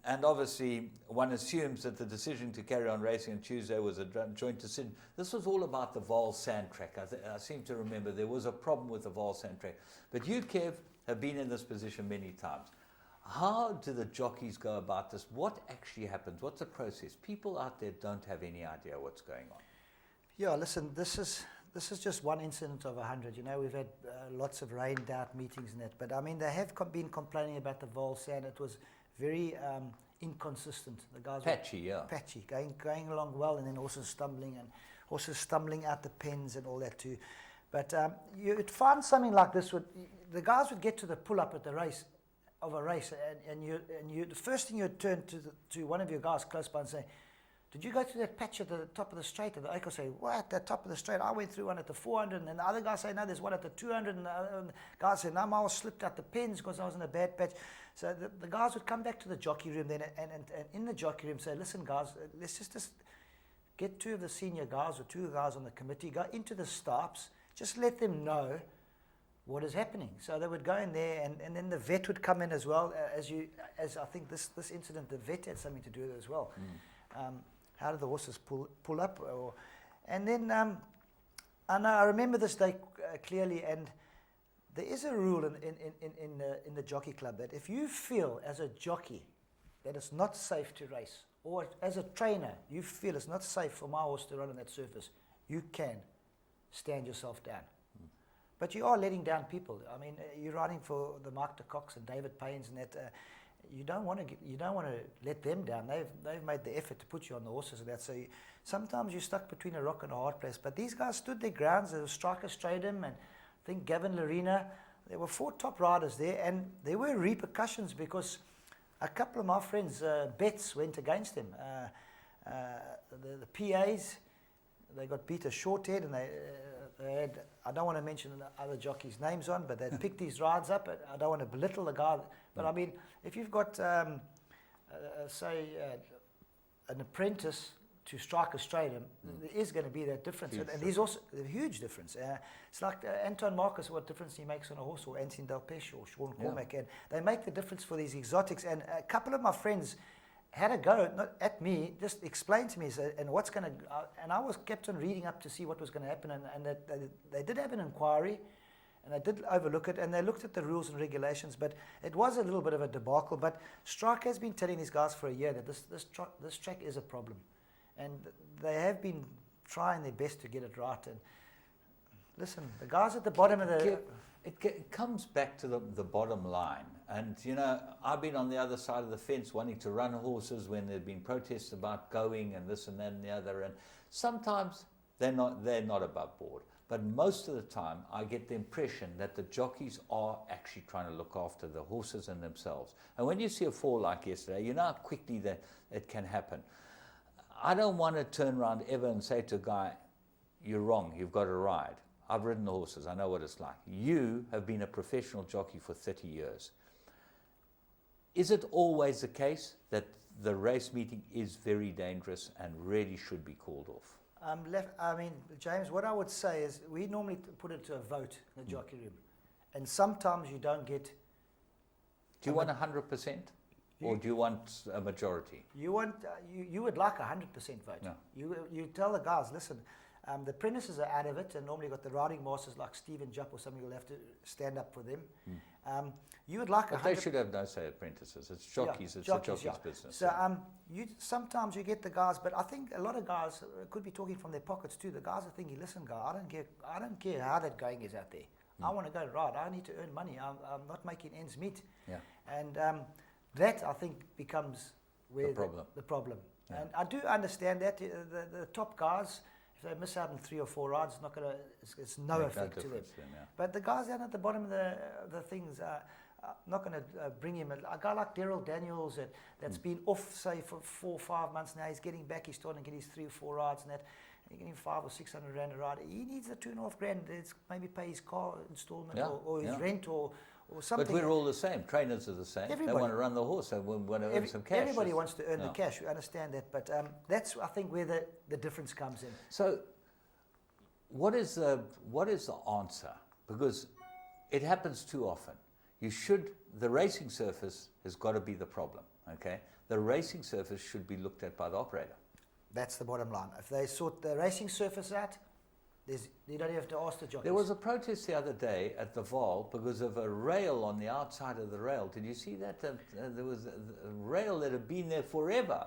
And obviously, one assumes that the decision to carry on racing on Tuesday was a joint decision. This was all about the Vol sand track. I seem to remember there was a problem with the Vol sand track. But you, Kev, have been in this position many times. How do the jockeys go about this? What actually happens? What's the process? People out there don't have any idea what's going on. Yeah, listen, this is just one incident of 100. You know, we've had lots of rained out meetings and that. But, I mean, they have been complaining about the Vol sand. It was very inconsistent. The guys patchy, were patchy, going along well, and then horses stumbling out the pens and all that too. But you'd find something like this. The guys would get to the pull-up at the race, and you the first thing you'd turn to one of your guys close by and say, did you go to that patch at the top of the straight? And the Oak will say, what, the top of the straight? I went through one at the 400, and then the other guy say, no, there's one at the 200, and the guy said, no, I was slipped out the pins because I was in a bad patch. So the guys would come back to the jockey room then, and in the jockey room say, listen, guys, let's just get 2 of the senior guys or 2 guys on the committee, go into the stops, just let them know what is happening. So they would go in there, and then the vet would come in as well, as I think this incident, the vet had something to do with it as well. How do the horses pull up? And then, I remember this day clearly, and there is a rule in the jockey club that if you feel as a jockey that it's not safe to race, or as a trainer you feel it's not safe for my horse to run on that surface, you can stand yourself down. But you are letting down people. I mean, you're riding for the Mark de Cox and David Paynes and that. You don't want to let them down. They've made the effort to put you on the horses and that. So sometimes you're stuck between a rock and a hard place. But these guys stood their grounds. There was Striker Stradum and I think Gavin Larena. There were 4 top riders there, and there were repercussions because a couple of my friends' bets went against them. The PAs, they got beat a short head, and I don't want to mention other jockeys' names on, but they picked these rides up. I don't want to belittle the guy, but I mean, if you've got, say, an apprentice to strike a straight, there is going to be that difference. And there's also a huge difference. It's like Anton Marcus, what difference he makes on a horse, or Anthony Del Pesce or Sean Cormack. And they make the difference for these exotics. And a couple of my friends had a go, not at me, just explained to me, and what's going to, and I was kept on reading up to see what was going to happen. And they did have an inquiry, and they did overlook it, and they looked at the rules and regulations, but it was a little bit of a debacle. But Strike has been telling these guys for a year that this track is a problem. And they have been trying their best to get it right. And listen, the guys at the bottom of the... It comes back to the bottom line. And, you know, I've been on the other side of the fence wanting to run horses when there have been protests about going and this and that and the other. And sometimes they're not above board. But most of the time, I get the impression that the jockeys are actually trying to look after the horses and themselves. And when you see a fall like yesterday, you know how quickly that it can happen. I don't want to turn around ever and say to a guy, you're wrong, you've got to ride. I've ridden the horses, I know what it's like. You have been a professional jockey for 30 years. Is it always the case that the race meeting is very dangerous and really should be called off? I mean, James, what I would say is we normally put it to a vote in the jockey room. And sometimes you don't get... Do you want 100%? Or do you want a majority? You want you would like 100% vote. No. You tell the guys, listen, the apprentices are out of it, and normally got the riding masters like Stephen Jupp or something will have to stand up for them. You would like, but they should have no say apprentices. It's jockeys. It's jockeys, a jockey's business. So sometimes you get the guys, but I think a lot of guys could be talking from their pockets too. The guys are thinking, listen, guy, I don't care how that going is out there. I want to go ride. I need to earn money. I'm not making ends meet. Yeah. And that, I think, becomes where the problem. Yeah. And I do understand that the top guys, if they miss out on 3 or 4 rides, it's no effect to them. But the guys down at the bottom of the things are not going to bring him. A guy like Daryl Daniels that's been off, say, for 4 or 5 months now, he's getting back, he's starting to get his 3 or 4 rides and that. You're getting 500 or 600 rand a ride. He needs the 2.5 grand. It's maybe pay his car installment or his rent or something. But we're all the same. Trainers are the same. Everybody. They want to run the horse. They want to earn some cash. Everybody wants to earn the cash. We understand that. But that's, I think, where the difference comes in. So what is the answer? Because it happens too often. The racing surface has got to be the problem. Okay, the racing surface should be looked at by the operator. That's the bottom line. If they sort the racing surface out, you don't have to ask the jockeys. There was a protest the other day at the Vaal because of a rail on the outside of the rail. Did you see that? There was a rail that had been there forever.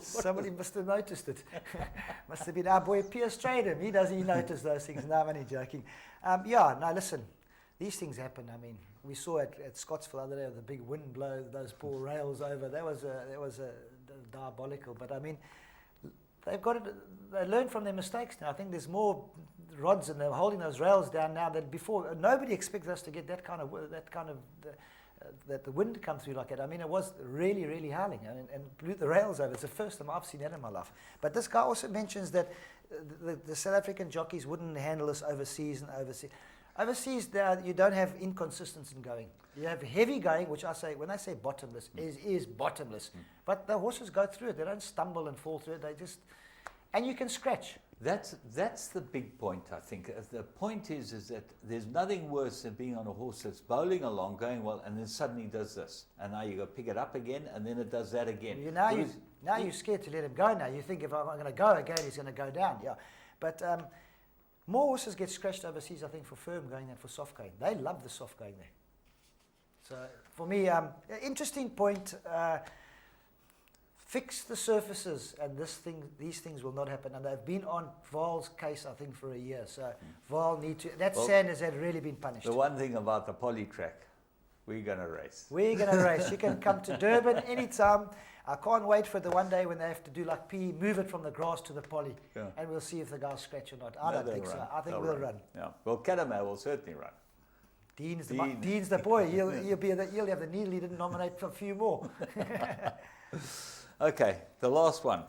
Somebody must have noticed it. Must have been our boy Pierce Stradham. He notice those things. No, I'm only joking. Listen, these things happen. I mean, we saw it at Scottsville the other day, the big wind blow those poor rails over. That was diabolical. But I mean, they've got it. They learn from their mistakes now. I think there's more rods and they're holding those rails down now than before. Nobody expects us to get that kind of the wind come through like that. I mean, it was really, really howling and blew the rails over. It's the first time I've seen that in my life. But this guy also mentions that the South African jockeys wouldn't handle this overseas. Overseas, you don't have inconsistency in going. You have heavy going, which when I say bottomless, is bottomless. But the horses go through it. They don't stumble and fall through it. And you can scratch. That's the big point, I think. The point is that there's nothing worse than being on a horse that's bowling along, going well, and then suddenly does this. And now you got to pick it up again, and then it does that again. Now you're scared to let him go now. You think if I'm going to go again, he's going to go down. Yeah. But more horses get scratched overseas, I think, for firm going than for soft going. They love the soft going there. So for me, interesting point. Fix the surfaces, and these things will not happen. And they've been on Vaal's case, I think, for a year. So Vaal need to. Sand has really been punished. The one thing about the poly track, we're going to race. We're going to race. You can come to Durban anytime. I can't wait for the one day when they have to do like PE, move it from the grass to the poly, and we'll see if the guys scratch or not. I don't think so. I think we'll run. Yeah. Well, Kadama will certainly run. Dean's the boy. He'll have the needle. He didn't nominate for a few more. Okay, the last one.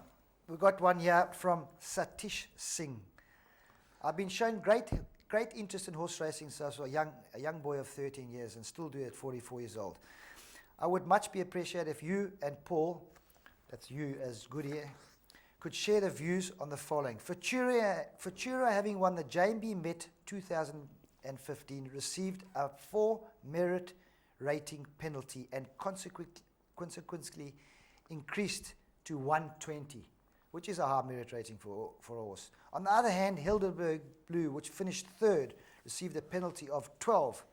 We've got one here from Satish Singh. I've been shown great interest in horse racing since I was a young boy of 13 years and still do at 44 years old. I would much be appreciated if you and Paul, that's you as Goodyear, could share the views on the following. Futura, having won the JMB Met 2015, received a 4 merit rating penalty and consequently increased to 120, which is a high merit rating for a horse. On the other hand, Helderberg Blue, which finished third, received a penalty of 12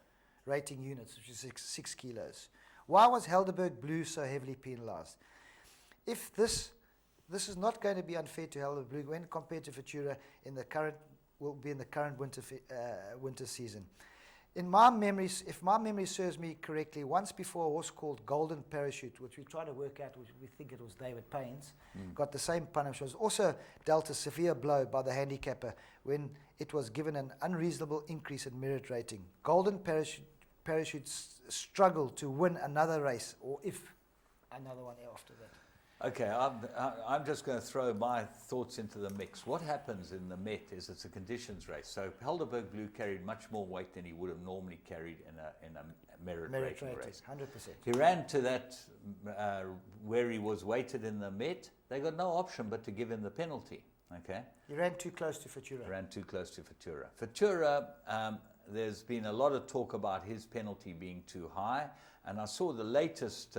rating units, which is 6 kilos. Why was Helderberg Blue so heavily penalized? If this is not going to be unfair to Helderberg Blue when compared to Futura in the current winter season. In my memories, if my memory serves me correctly, once before a horse called Golden Parachute, which we try to work out, which we think it was David Payne's, got the same punishment, was also dealt a severe blow by the handicapper when it was given an unreasonable increase in merit rating. Golden Parachute struggled to win another race, or if another one after that. Okay, I'm just going to throw my thoughts into the mix. What happens in the Met is it's a conditions race. So Helderberg Blue carried much more weight than he would have normally carried in a merit rating race. 100%. He ran to that where he was weighted in the Met. They got no option but to give him the penalty. Okay. He ran too close to Futura. Ran too close to Futura. Futura, there's been a lot of talk about his penalty being too high, and I saw the latest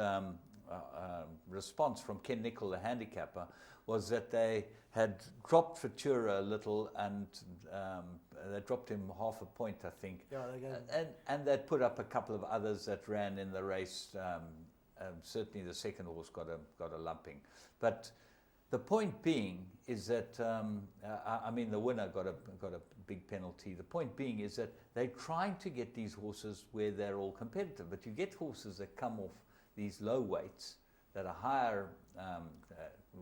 response from Ken Nicol, the handicapper, was that they had dropped Futura a little, and they dropped him half a point, I think. Yeah, and they'd put up a couple of others that ran in the race. Certainly, the second horse got a lumping, but the point being is that I mean the winner got a big penalty. The point being is that they're trying to get these horses where they're all competitive, but you get horses that come off these low weights that are higher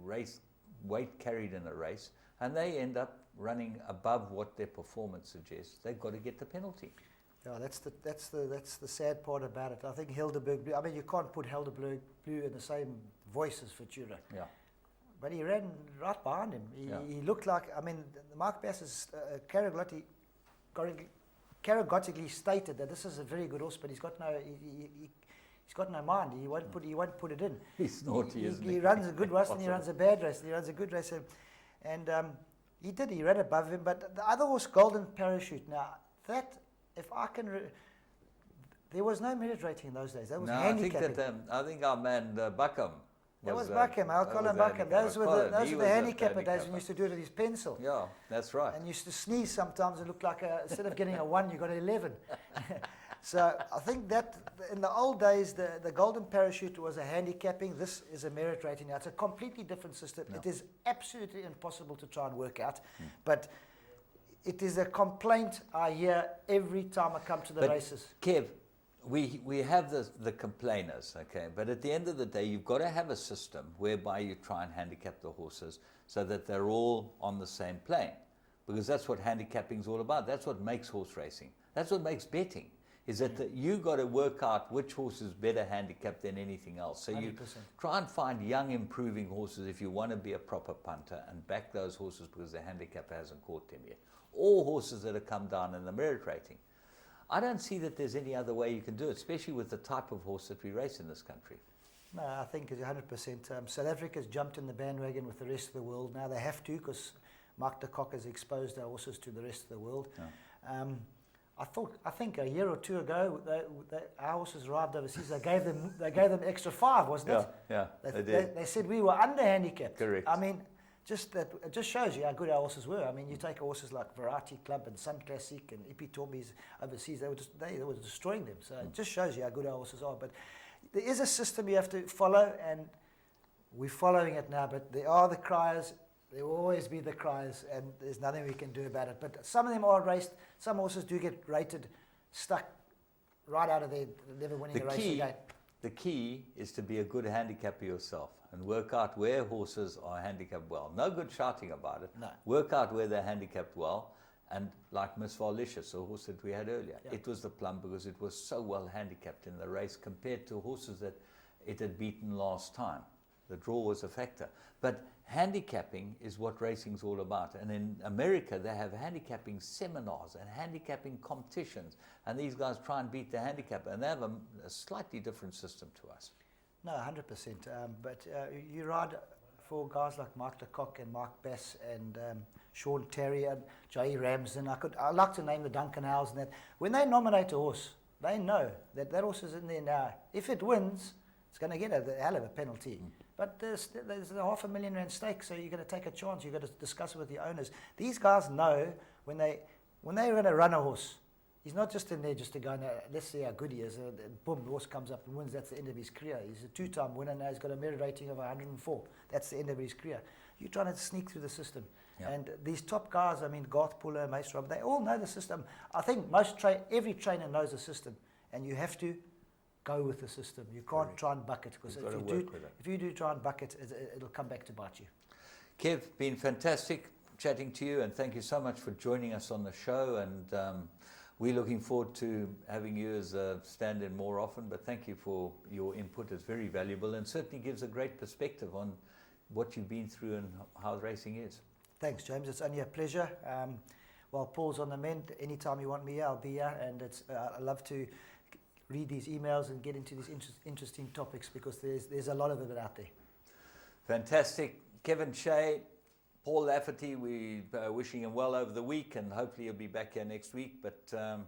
race weight carried in a race, and they end up running above what their performance suggests. They've got to get the penalty. Yeah, that's the sad part about it. I think Helderberg Blue, I mean, you can't put Helderberg Blue in the same voice as Futura. Yeah. But he ran right behind him. He looked like, I mean, Mark Bass's characteristically stated that this is a very good horse, but he's got no mind. He won't put it in. He's naughty, isn't he? He runs a good race and he runs a bad race. He runs a good race, and he did. He ran above him. But the other horse, Golden Parachute. Now that, if I can, there was no merit rating in those days. That was handicapping. I think our man Buckham. That was Buckham, Colin Buckham. Those were the handicapper days when you used to do it with his pencil. Yeah, that's right. And used to sneeze sometimes and look like instead of getting a 1, you got an 11. So I think that in the old days, the Golden Parachute was a handicapping. This is a merit rating. Now, it's a completely different system. No. It is absolutely impossible to try and work out. But it is a complaint I hear every time I come to the races. Kev, we have the complainers, okay, but at the end of the day, you've got to have a system whereby you try and handicap the horses so that they're all on the same plane, because that's what handicapping is all about. That's what makes horse racing. That's what makes betting, is that you got to work out which horse is better handicapped than anything else. So 100%. You try and find young, improving horses if you want to be a proper punter, and back those horses because the handicapper hasn't caught them yet. All horses that have come down in the merit rating. I don't see that there's any other way you can do it, especially with the type of horse that we race in this country. No, I think it's 100%. South Africa's jumped in the bandwagon with the rest of the world. Now they have to, because Mark de Kock has exposed their horses to the rest of the world. Yeah. I think a year or two ago, our horses arrived overseas. They gave them extra 5, wasn't it? Yeah, they said we were under handicapped. Correct. I mean, it just shows you how good our horses were. I mean, you take horses like Variety Club and Sun Classic and Epitombes overseas, they were destroying them. So it just shows you how good our horses are. But there is a system you have to follow, and we're following it now. But there are the criers. There will always be the criers, and there's nothing we can do about it. But some of them are raced. Some horses do get rated, stuck right out of there, never winning a race again. The key is to be a good handicapper yourself and work out where horses are handicapped well. No good shouting about it. No. Work out where they're handicapped well. And like Miss Valicious, a horse that we had earlier, it was the plum because it was so well handicapped in the race compared to horses that it had beaten last time. The draw was a factor. But handicapping is what racing's all about. And in America, they have handicapping seminars and handicapping competitions. And these guys try and beat the handicapper. And they have a slightly different system to us. No, 100%. But you ride for guys like Mark Lecoq and Mark Bass and Sean Terry and Jay Ramsden. I like to name the Duncan Howes and that. When they nominate a horse, they know that that horse is in there now. If it wins, it's going to get a hell of a penalty. But there's a $500,000 stake, so you're going to take a chance. You've got to discuss it with the owners. These guys know when they're going to run a horse, he's not just in there just to go, let's see how good he is. Boom, the horse comes up and wins. That's the end of his career. He's a two-time winner now. He's got a merit rating of 104. That's the end of his career. You're trying to sneak through the system. Yeah. And these top guys, I mean, Garth Puller, Mace Rob, they all know the system. I think every trainer knows the system, and you have to go with the system. You can't try and buck it, because if you do try and buck it, it'll come back to bite you. Kev, been fantastic chatting to you, and thank you so much for joining us on the show. And we're looking forward to having you as a stand-in more often. But thank you for your input. It's very valuable and certainly gives a great perspective on what you've been through and how racing is. Thanks, James. It's only a pleasure. While Paul's on the mend, anytime you want me here, I'll be here. And I love to read these emails and get into these interesting topics, because there's a lot of it out there. Fantastic. Kevin Shea, Paul Lafferty, we're wishing him well over the week, and hopefully he'll be back here next week. But for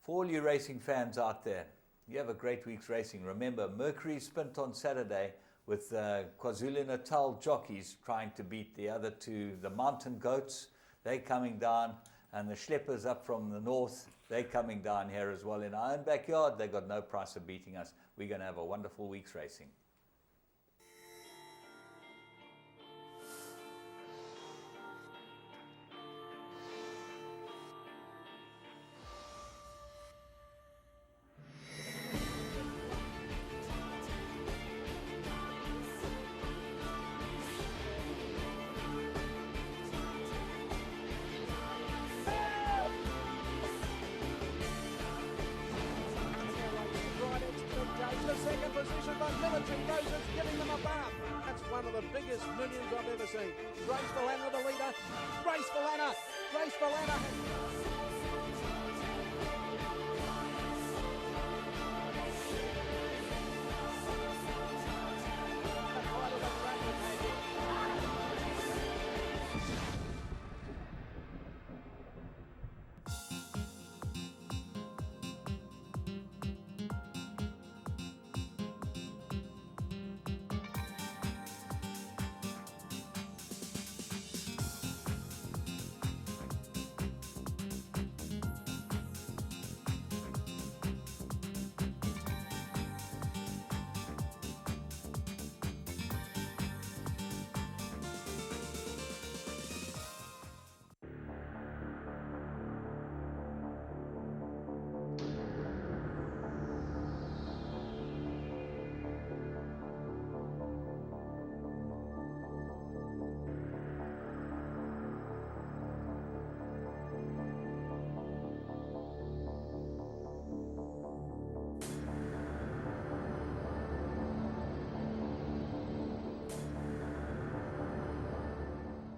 all you racing fans out there, you have a great week's racing. Remember, Mercury Sprint on Saturday with KwaZulu-Natal jockeys trying to beat the other two, the Mountain Goats. They're coming down, and the Schleppers up from the north, they're coming down here as well in our own backyard. They've got no price of beating us. We're going to have a wonderful week's racing. Second position, but Military Roses giving them a bath. That's one of the biggest millions I've ever seen. Grace Valana, the leader. Grace Valana. Grace Valana.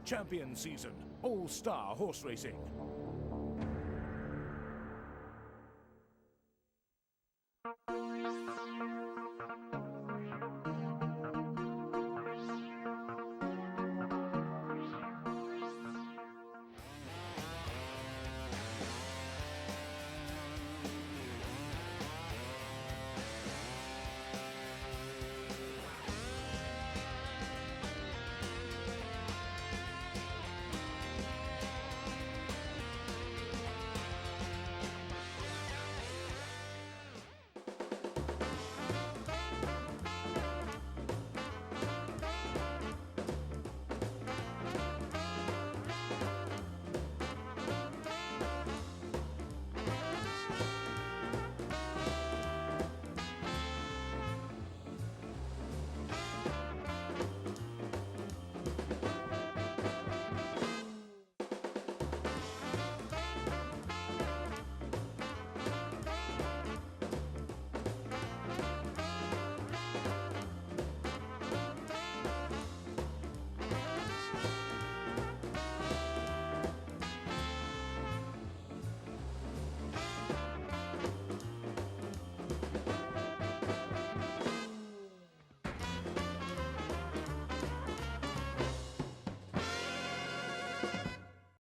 Champion Season, All-Star Horse Racing.